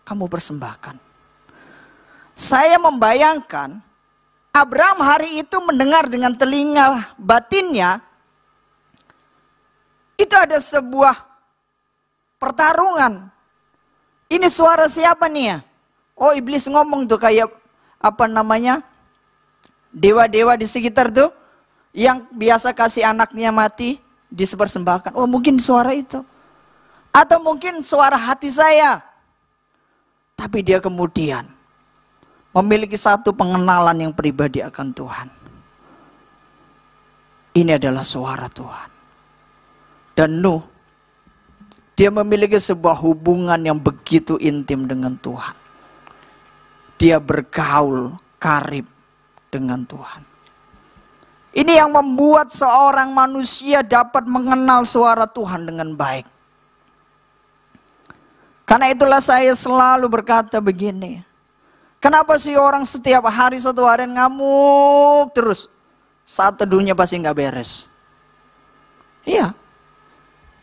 Kamu persembahkan. Saya membayangkan Abraham hari itu mendengar dengan telinga batinnya, itu ada sebuah pertarungan. Ini suara siapa nih ya? Oh, iblis ngomong tuh kayak dewa-dewa di sekitar tuh yang biasa kasih anaknya mati dipersembahkan. Oh, mungkin suara itu. Atau mungkin suara hati saya. Tapi dia kemudian memiliki satu pengenalan yang pribadi akan Tuhan. Ini adalah suara Tuhan. Dan Nuh, dia memiliki sebuah hubungan yang begitu intim dengan Tuhan. Dia bergaul karib dengan Tuhan. Ini yang membuat seorang manusia dapat mengenal suara Tuhan dengan baik. Karena itulah saya selalu berkata begini. Kenapa sih orang setiap hari satu hari ngamuk terus? Saat teduhnya pasti nggak beres. Iya.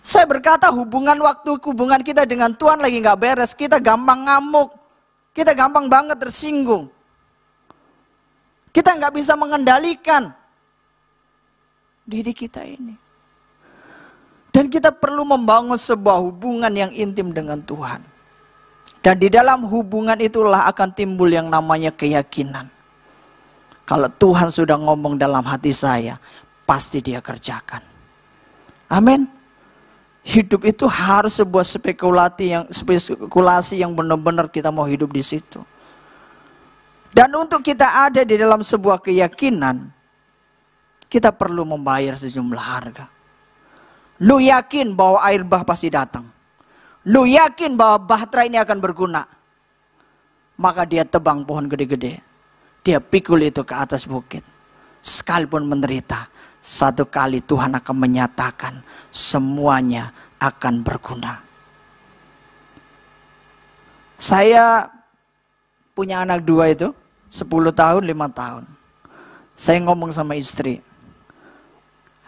Saya berkata hubungan kita dengan Tuhan lagi nggak beres. Kita gampang ngamuk. Kita gampang banget tersinggung. Kita nggak bisa mengendalikan diri kita ini. Dan kita perlu membangun sebuah hubungan yang intim dengan Tuhan. Dan di dalam hubungan itulah akan timbul yang namanya keyakinan. Kalau Tuhan sudah ngomong dalam hati saya, pasti dia kerjakan. Amin. Hidup itu harus sebuah spekulasi yang benar-benar kita mau hidup di situ. Dan untuk kita ada di dalam sebuah keyakinan, kita perlu membayar sejumlah harga. Lu yakin bahwa air bah pasti datang. Lu yakin bahwa bahtera ini akan berguna. Maka dia tebang pohon gede-gede. Dia pikul itu ke atas bukit. Sekalipun menderita, satu kali Tuhan akan menyatakan semuanya akan berguna. Saya punya anak dua itu, 10 tahun, 5 tahun. Saya ngomong sama istri,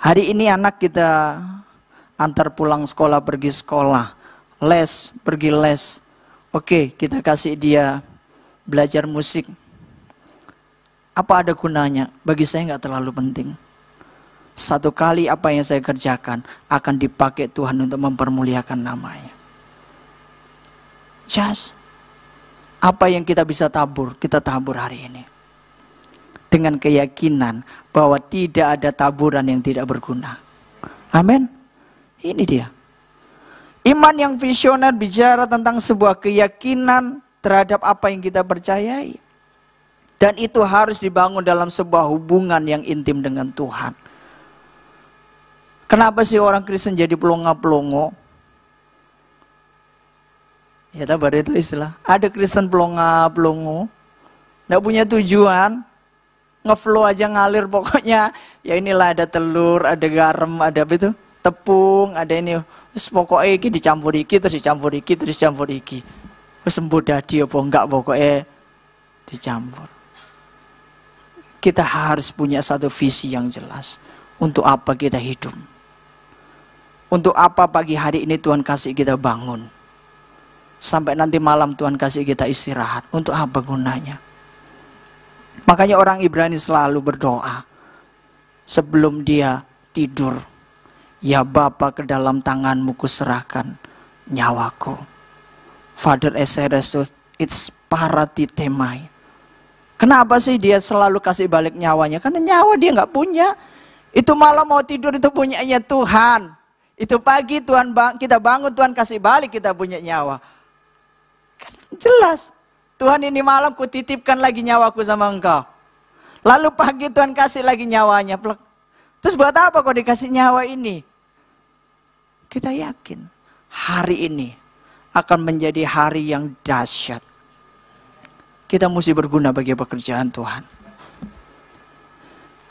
hari ini anak kita antar pulang sekolah, pergi sekolah, les, pergi les. Oke, kita kasih dia belajar musik. Apa ada gunanya? Bagi saya nggak terlalu penting. Satu kali apa yang saya kerjakan akan dipakai Tuhan untuk mempermuliakan namanya. Just apa yang kita bisa tabur, kita tabur hari ini. Dengan keyakinan bahwa tidak ada taburan yang tidak berguna. Amin. Ini dia. Iman yang visioner bicara tentang sebuah keyakinan terhadap apa yang kita percayai. Dan itu harus dibangun dalam sebuah hubungan yang intim dengan Tuhan. Kenapa sih orang Kristen jadi pelongo-pelongo? Ya tahu itu istilah. Ada Kristen pelongo-pelongo, nggak punya tujuan, ngeflow aja ngalir pokoknya. Ya inilah ada telur, ada garam, ada apa itu? Tepung, ada ini. Terus pokoknya iki dicampur iki, terus dicampur iki, terus dicampur iki. Terus sembuh dadi apa enggak pokoknya dicampur. Kita harus punya satu visi yang jelas. Untuk apa kita hidup? Untuk apa pagi hari ini Tuhan kasih kita bangun? Sampai nanti malam Tuhan kasih kita istirahat. Untuk apa gunanya? Makanya orang Ibrani selalu berdoa sebelum dia tidur. Ya Bapa, ke dalam tanganmu kuserahkan nyawaku. Father eseresus it's paratitemai. Kenapa sih dia selalu kasih balik nyawanya? Karena nyawa dia nggak punya. Itu malam mau tidur itu punyanya Tuhan. Itu pagi Tuhan kita bangun, Tuhan kasih balik kita punya nyawa. Kan jelas. Tuhan ini malam kutitipkan lagi nyawaku sama engkau. Lalu pagi Tuhan kasih lagi nyawanya. Terus buat apa kau dikasih nyawa ini? Kita yakin hari ini akan menjadi hari yang dahsyat. Kita mesti berguna bagi pekerjaan Tuhan.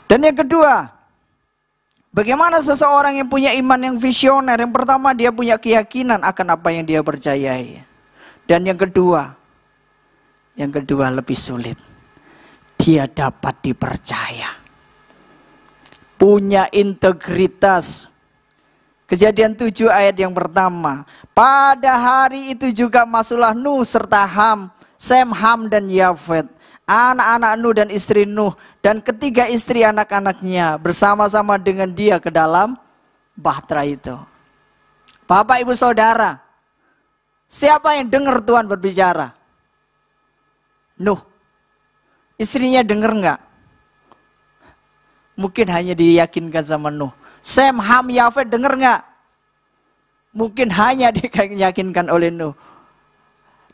Dan yang kedua, bagaimana seseorang yang punya iman yang visioner? Yang pertama, dia punya keyakinan akan apa yang dia percayai. Dan yang kedua lebih sulit. dia dapat dipercaya. Punya integritas. Kejadian 7 ayat yang pertama. Pada hari itu juga masuklah Nuh serta Ham, Sem, Ham dan Yafet, anak-anak Nuh dan istri Nuh, dan ketiga istri anak-anaknya bersama-sama dengan dia ke dalam bahtera itu. Bapak ibu saudara, siapa yang dengar Tuhan berbicara? Nuh. Istrinya dengar enggak? Mungkin hanya diyakinkan sama Nuh. Sem, Ham, Yafet dengar enggak? Mungkin hanya diyakinkan oleh Nuh.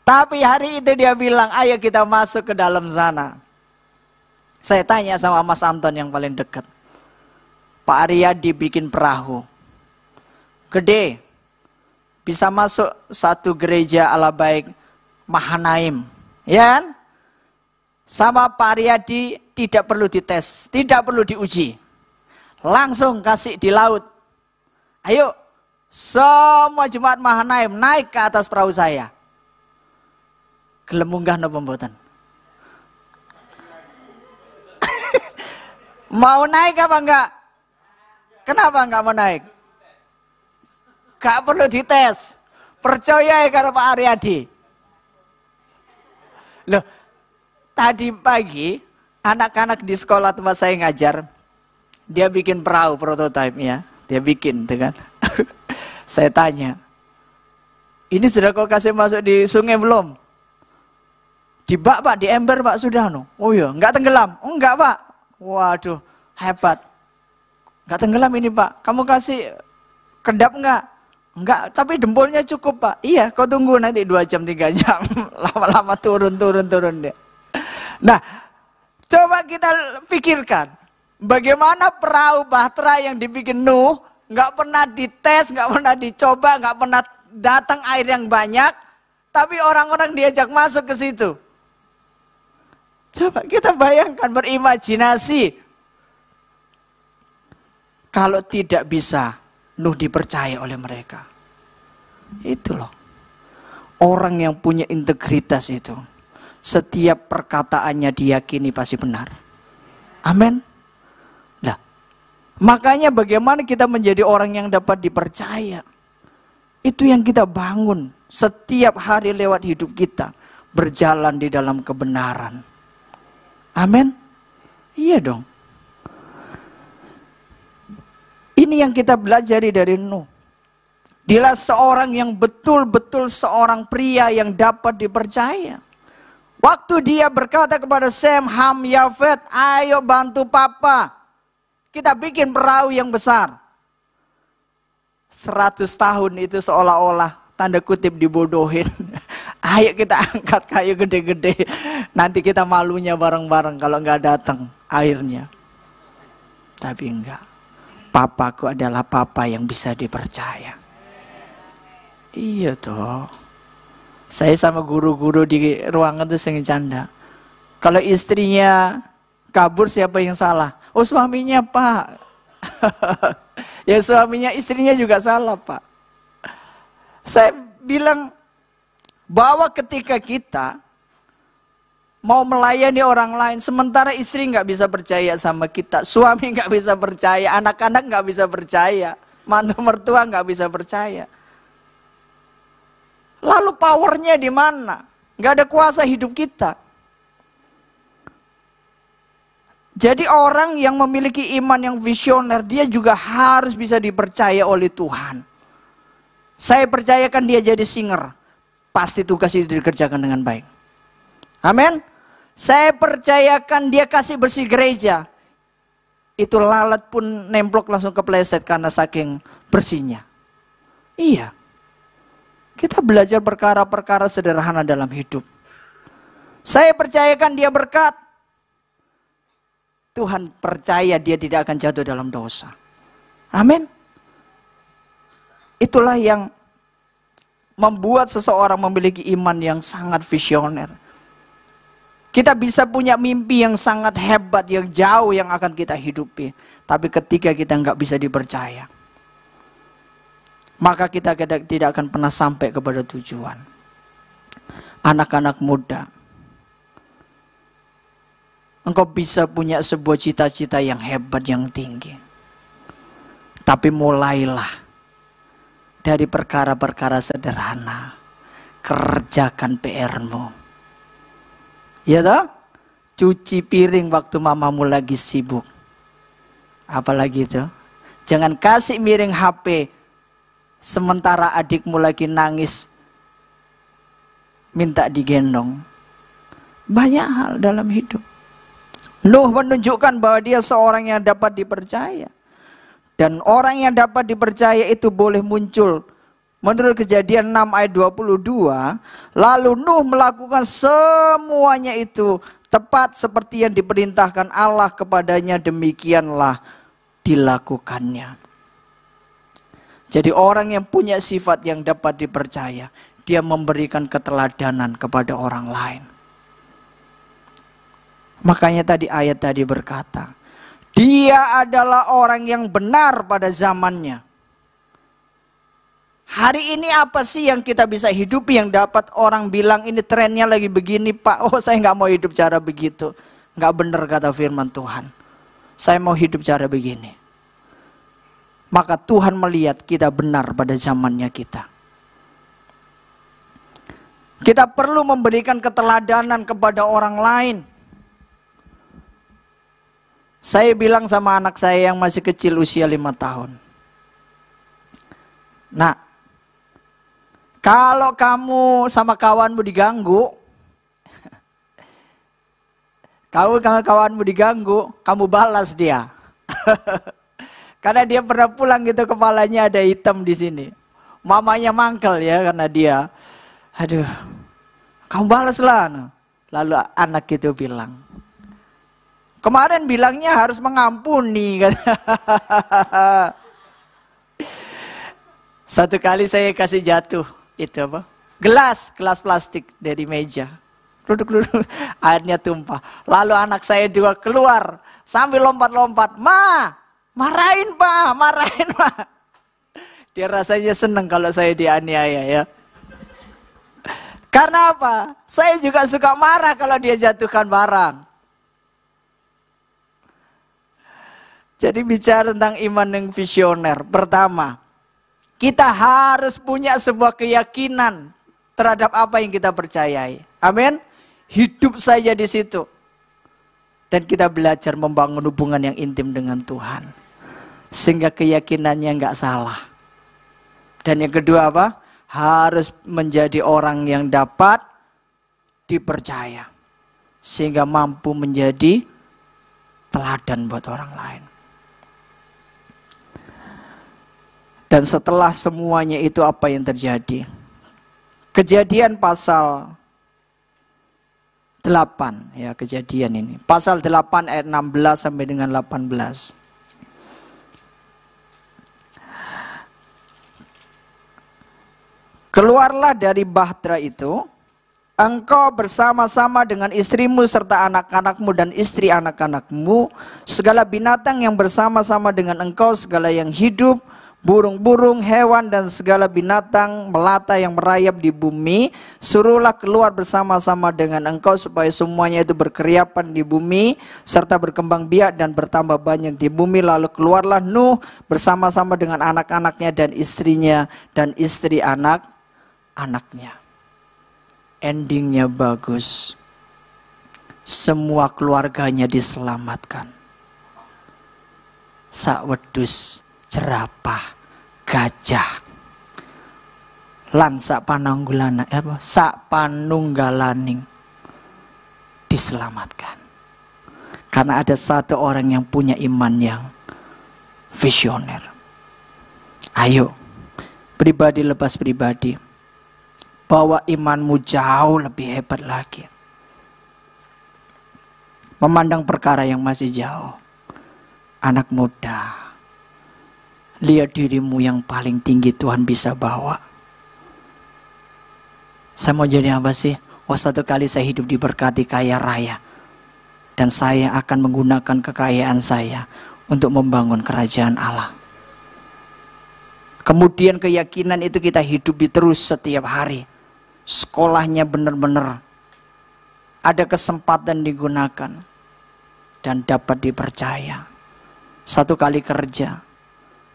Tapi hari itu dia bilang, ayo kita masuk ke dalam sana. Saya tanya sama Mas Anton yang paling dekat. Pak Aryadi bikin perahu. Gede. Bisa masuk satu gereja ala baik Mahanaim. Ya kan? Sama Pak Aryadi tidak perlu dites, tidak perlu diuji. Langsung kasih di laut. Ayo, semua jemaat Mahanaim naik ke atas perahu saya. Gelem munggah napa mboten? Mau naik apa enggak? Kenapa enggak mau naik? Enggak perlu dites. Percaya karo Pak Aryadi. Loh, tadi pagi anak-anak di sekolah tempat saya ngajar, dia bikin perahu prototipe ya. Dia bikin, gitu kan. Saya tanya, ini sudah kau kasih masuk di sungai belum? Di bak Pak, di ember Pak sudah no. Oh iya, enggak tenggelam. Oh enggak Pak. Waduh, hebat. Enggak tenggelam ini Pak. Kamu kasih kedap enggak? Enggak, tapi dempulnya cukup Pak. Iya, kau tunggu nanti 2 jam 3 jam. Lama-lama turun dia. Nah, coba kita pikirkan. Bagaimana perahu bahtera yang dibikin Nuh, nggak pernah dites, nggak pernah dicoba, nggak pernah datang air yang banyak, tapi orang-orang diajak masuk ke situ. Coba kita bayangkan, berimajinasi. Kalau tidak bisa, Nuh dipercaya oleh mereka. Itu loh. Orang yang punya integritas itu, setiap perkataannya diyakini pasti benar. Amin. Nah, makanya bagaimana kita menjadi orang yang dapat dipercaya. Itu yang kita bangun setiap hari lewat hidup kita. Berjalan di dalam kebenaran. Amin. Iya dong. Ini yang kita pelajari dari Nuh. Dialah seorang yang betul-betul seorang pria yang dapat dipercaya. Waktu dia berkata kepada Sem, Ham, Yafet, ayo bantu papa. Kita bikin perahu yang besar. 100 tahun itu seolah-olah tanda kutip dibodohin. Ayo kita angkat kayu gede-gede. Nanti kita malunya bareng-bareng kalau nggak datang airnya. Tapi enggak. Papaku adalah papa yang bisa dipercaya. Iya toh. Saya sama guru-guru di ruangan tuh sering canda. Kalau istrinya kabur siapa yang salah? Oh suaminya Pak. Ya suaminya, istrinya juga salah Pak. Saya bilang bahwa ketika kita mau melayani orang lain, sementara istri nggak bisa percaya sama kita, suami nggak bisa percaya, anak-anak nggak bisa percaya, mantu mertua nggak bisa percaya. Lalu powernya di mana? Nggak ada kuasa hidup kita. Jadi orang yang memiliki iman yang visioner, dia juga harus bisa dipercaya oleh Tuhan. Saya percayakan dia jadi singer, pasti tugas itu dikerjakan dengan baik. Amin. Saya percayakan dia kasih bersih gereja, itu lalat pun nemplok langsung kepleset karena saking bersihnya. Iya. Kita belajar perkara-perkara sederhana dalam hidup. Saya percayakan dia berkat. Tuhan percaya dia tidak akan jatuh dalam dosa. Amin. Itulah yang membuat seseorang memiliki iman yang sangat visioner. Kita bisa punya mimpi yang sangat hebat, yang jauh yang akan kita hidupi. Tapi ketika kita nggak bisa dipercaya, maka kita tidak akan pernah sampai kepada tujuan. Anak-anak muda, engkau bisa punya sebuah cita-cita yang hebat, yang tinggi. Tapi mulailah dari perkara-perkara sederhana. Kerjakan PR-mu. Ya toh? Cuci piring waktu mamamu lagi sibuk. Apalagi itu? Jangan kasih miring HP sementara adikmu lagi nangis minta digendong. Banyak hal dalam hidup. Nuh menunjukkan bahwa dia seorang yang dapat dipercaya. Dan orang yang dapat dipercaya itu boleh muncul. Menurut Kejadian 6 ayat 22, lalu Nuh melakukan semuanya itu tepat seperti yang diperintahkan Allah kepadanya, demikianlah dilakukannya. Jadi orang yang punya sifat yang dapat dipercaya, dia memberikan keteladanan kepada orang lain. Makanya tadi ayat tadi berkata, dia adalah orang yang benar pada zamannya. Hari ini apa sih yang kita bisa hidupi yang dapat orang bilang ini trennya lagi begini Pak. Oh saya nggak mau hidup cara begitu. Nggak benar kata firman Tuhan. Saya mau hidup cara begini. Maka Tuhan melihat kita benar pada zamannya kita. Kita perlu memberikan keteladanan kepada orang lain. Saya bilang sama anak saya yang masih kecil usia 5 tahun. Nah, kalau kamu sama kawanmu diganggu, kawanmu diganggu, kamu balas dia. Karena dia pernah pulang gitu kepalanya ada hitam di sini. Mamanya mangkel ya karena dia, aduh, kamu balas lah. Lalu anak itu bilang, kemarin bilangnya harus mengampuni. Satu kali saya kasih jatuh. Itu apa? Gelas plastik dari meja. Duduk, airnya tumpah. Lalu anak saya dua keluar sambil lompat-lompat. Marahin Pak. Dia rasanya senang kalau saya dianiaya ya. Karena apa? Saya juga suka marah kalau dia jatuhkan barang. Jadi bicara tentang iman yang visioner. Pertama, kita harus punya sebuah keyakinan terhadap apa yang kita percayai. Amin. Hidup saja di situ. Dan kita belajar membangun hubungan yang intim dengan Tuhan. Sehingga keyakinannya nggak salah. Dan yang kedua apa? Harus menjadi orang yang dapat dipercaya. Sehingga mampu menjadi teladan buat orang lain. Dan setelah semuanya itu apa yang terjadi? Kejadian pasal 8 ya, Kejadian ini. Pasal 8 ayat 16 sampai dengan 18. Keluarlah dari bahtera itu, engkau bersama-sama dengan istrimu serta anak-anakmu dan istri anak-anakmu, segala binatang yang bersama-sama dengan engkau, segala yang hidup, burung-burung, hewan, dan segala binatang melata yang merayap di bumi, suruhlah keluar bersama-sama dengan engkau supaya semuanya itu berkeriapan di bumi, serta berkembang biak dan bertambah banyak di bumi. Lalu keluarlah Nuh bersama-sama dengan anak-anaknya dan istrinya dan istri anak-anaknya. Endingnya bagus. Semua keluarganya diselamatkan. Sakwedus jerapah, gajah, lan sak panunggalaning diselamatkan. Karena ada satu orang yang punya iman yang visioner. Ayo, pribadi lepas pribadi, bawa imanmu jauh lebih hebat lagi. Memandang perkara yang masih jauh. Anak muda, lihat dirimu yang paling tinggi Tuhan bisa bawa. Saya mau jadi apa sih? Oh, satu kali saya hidup diberkati kaya raya. Dan saya akan menggunakan kekayaan saya untuk membangun kerajaan Allah. Kemudian keyakinan itu kita hidupi terus setiap hari. Sekolahnya benar-benar ada kesempatan digunakan. dan dapat dipercaya. Satu kali kerja,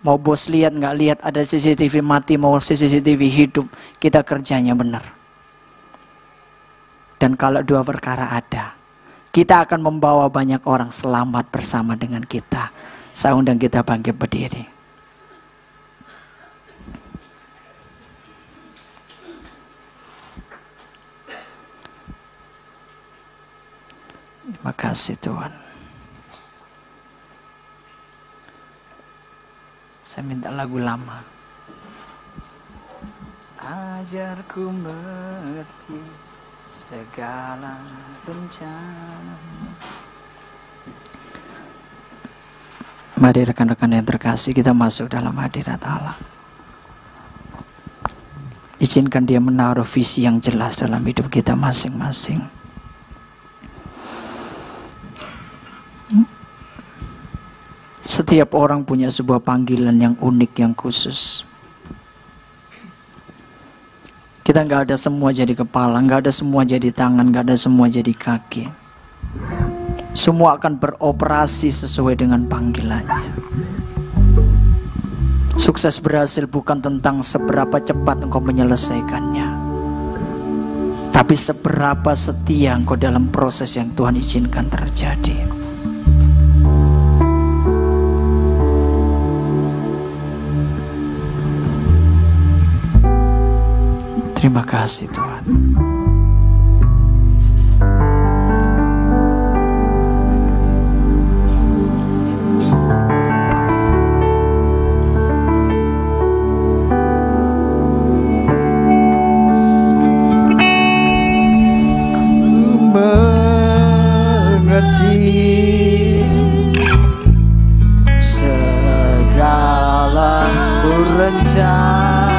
mau bos lihat nggak lihat ada CCTV mati, mau CCTV hidup, kita kerjanya benar. Dan kalau dua perkara ada, kita akan membawa banyak orang selamat bersama dengan kita. Saya undang kita bangkit berdiri. Terima kasih Tuhan. Saya minta lagu lama. Ajarku mengerti segala rencana-Mu. Mari rekan-rekan yang terkasih, kita masuk dalam hadirat Allah. Izinkan Dia menaruh visi yang jelas dalam hidup kita masing-masing. Setiap orang punya sebuah panggilan yang unik, yang khusus. Kita nggak ada semua jadi kepala, nggak ada semua jadi tangan, nggak ada semua jadi kaki. Semua akan beroperasi sesuai dengan panggilannya. Sukses berhasil bukan tentang seberapa cepat engkau menyelesaikannya, tapi seberapa setia engkau dalam proses yang Tuhan izinkan terjadi. Terima kasih Tuhan. Mengerti segala rencana-Mu.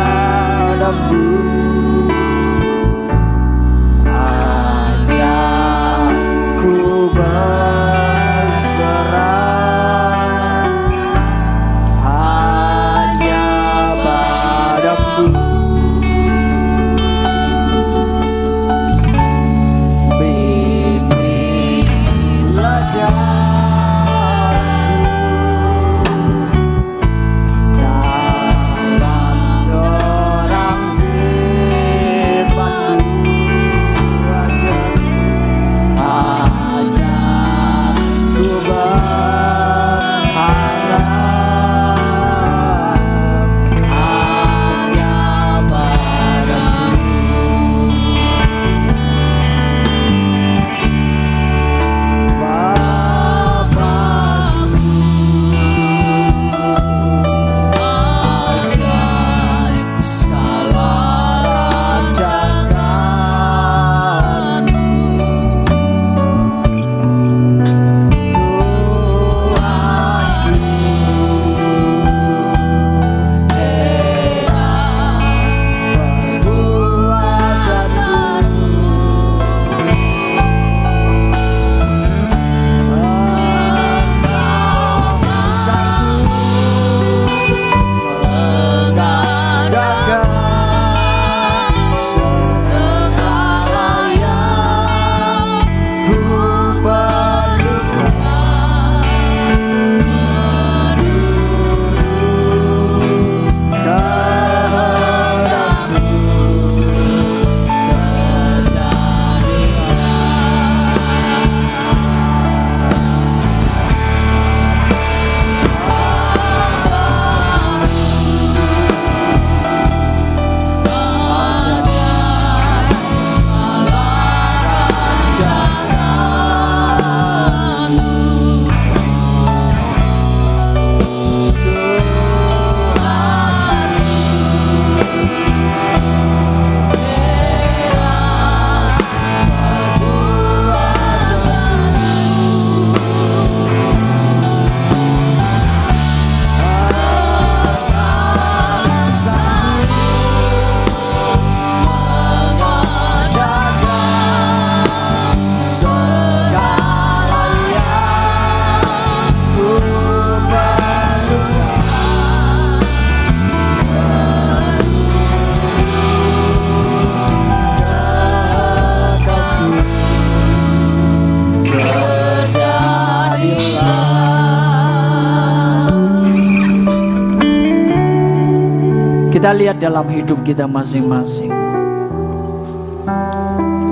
Kita lihat dalam hidup kita masing-masing.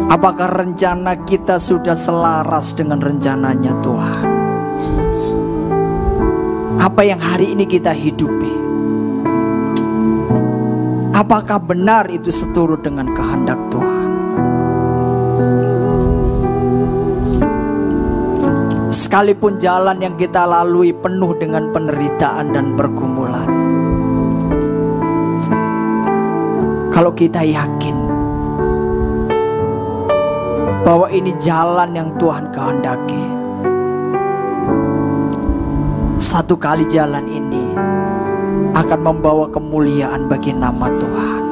Apakah rencana kita sudah selaras dengan rencananya Tuhan? Apa yang hari ini kita hidupi, apakah benar itu seturut dengan kehendak Tuhan? Sekalipun jalan yang kita lalui penuh dengan penderitaan dan pergumulan, kalau kita yakin bahwa ini jalan yang Tuhan kehendaki, satu kali jalan ini akan membawa kemuliaan bagi nama Tuhan.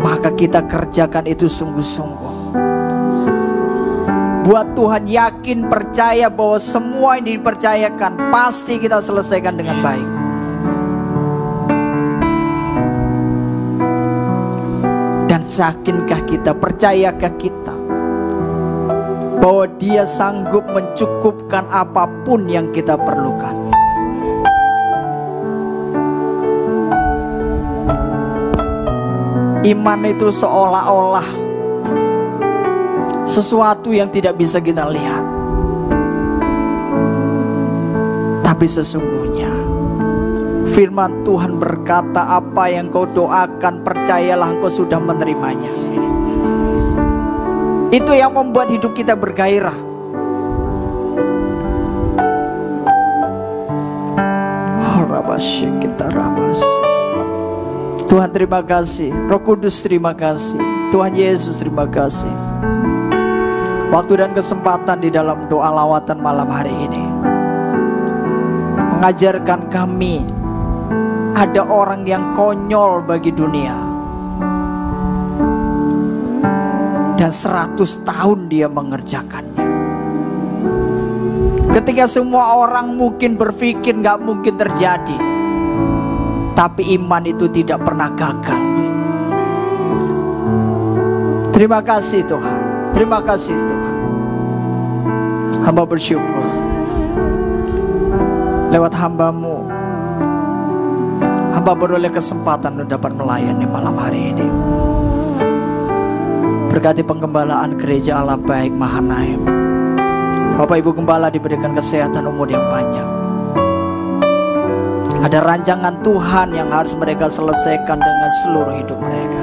Maka kita kerjakan itu sungguh-sungguh. Buat Tuhan yakin, percaya bahwa semua yang dipercayakan pasti kita selesaikan dengan baik. Dan yakinkah kita, percayakah kita bahwa Dia sanggup mencukupkan apapun yang kita perlukan? Iman itu seolah-olah sesuatu yang tidak bisa kita lihat, tapi sesungguhnya firman Tuhan berkata, apa yang kau doakan, percayalah engkau sudah menerimanya. Itu yang membuat hidup kita bergairah. Tuhan terima kasih, Roh Kudus terima kasih, Tuhan Yesus terima kasih. Waktu dan kesempatan di dalam doa lawatan malam hari ini mengajarkan kami, ada orang yang konyol bagi dunia dan 100 tahun dia mengerjakannya. Ketika semua orang mungkin berpikir gak mungkin terjadi, tapi iman itu tidak pernah gagal. Terima kasih Tuhan, terima kasih Tuhan. Hamba bersyukur lewat hamba-Mu, hamba beroleh kesempatan untuk dapat melayani malam hari ini. Berkati penggembalaan gereja Allah Baik Mahanaim. Bapak Ibu Gembala diberikan kesehatan, umur yang panjang. Ada rancangan Tuhan yang harus mereka selesaikan dengan seluruh hidup mereka.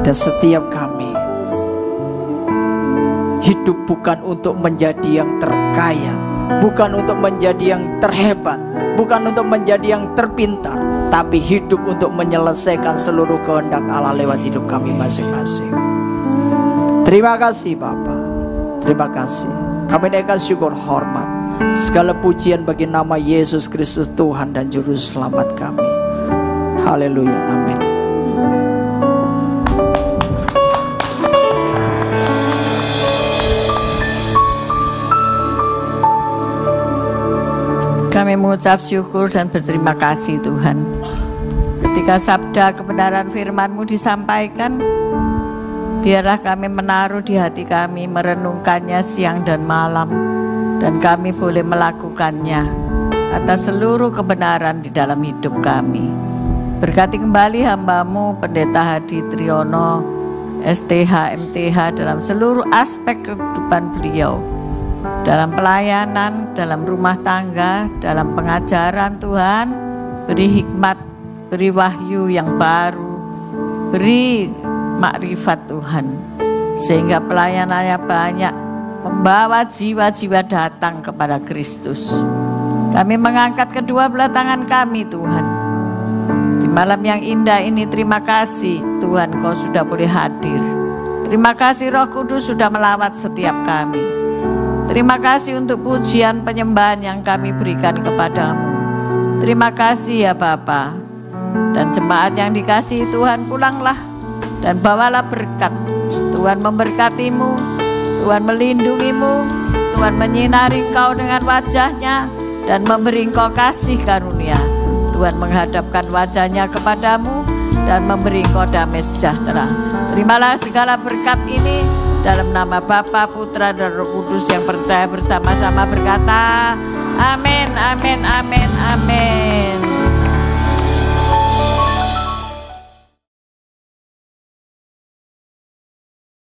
Dan setiap kami hidup bukan untuk menjadi yang terkaya, bukan untuk menjadi yang terhebat, bukan untuk menjadi yang terpintar, tapi hidup untuk menyelesaikan seluruh kehendak Allah lewat hidup kami masing-masing. Terima kasih Bapa, terima kasih. Kami naikkan syukur hormat, segala pujian bagi nama Yesus Kristus Tuhan dan Juru Selamat kami. Haleluya, amin. Kami mengucap syukur dan berterima kasih Tuhan. Ketika sabda kebenaran firman-Mu disampaikan, biarlah kami menaruh di hati kami, merenungkannya siang dan malam, dan kami boleh melakukannya atas seluruh kebenaran di dalam hidup kami. Berkati kembali hamba-Mu Pendeta Hadi Triyono, STH, MTH dalam seluruh aspek kehidupan beliau, dalam pelayanan, dalam rumah tangga, dalam pengajaran Tuhan. Beri hikmat, beri wahyu yang baru, beri makrifat Tuhan, sehingga pelayanannya banyak membawa jiwa-jiwa datang kepada Kristus. Kami mengangkat kedua belah tangan kami Tuhan. Di malam yang indah ini terima kasih Tuhan, Kau sudah boleh hadir. Terima kasih Roh Kudus sudah melawat setiap kami. Terima kasih untuk pujian penyembahan yang kami berikan kepadamu. Terima kasih ya Bapa. Dan jemaat yang dikasihi Tuhan, pulanglah dan bawalah berkat. Tuhan memberkatimu, Tuhan melindungimu, Tuhan menyinari engkau dengan wajah-Nya dan memberi engkau kasih karunia. Tuhan menghadapkan wajah-Nya kepadamu dan memberi engkau damai sejahtera. Terimalah segala berkat ini dalam nama Bapa, Putra, dan Roh Kudus yang percaya bersama-sama berkata, Amin, amin, amin, amin.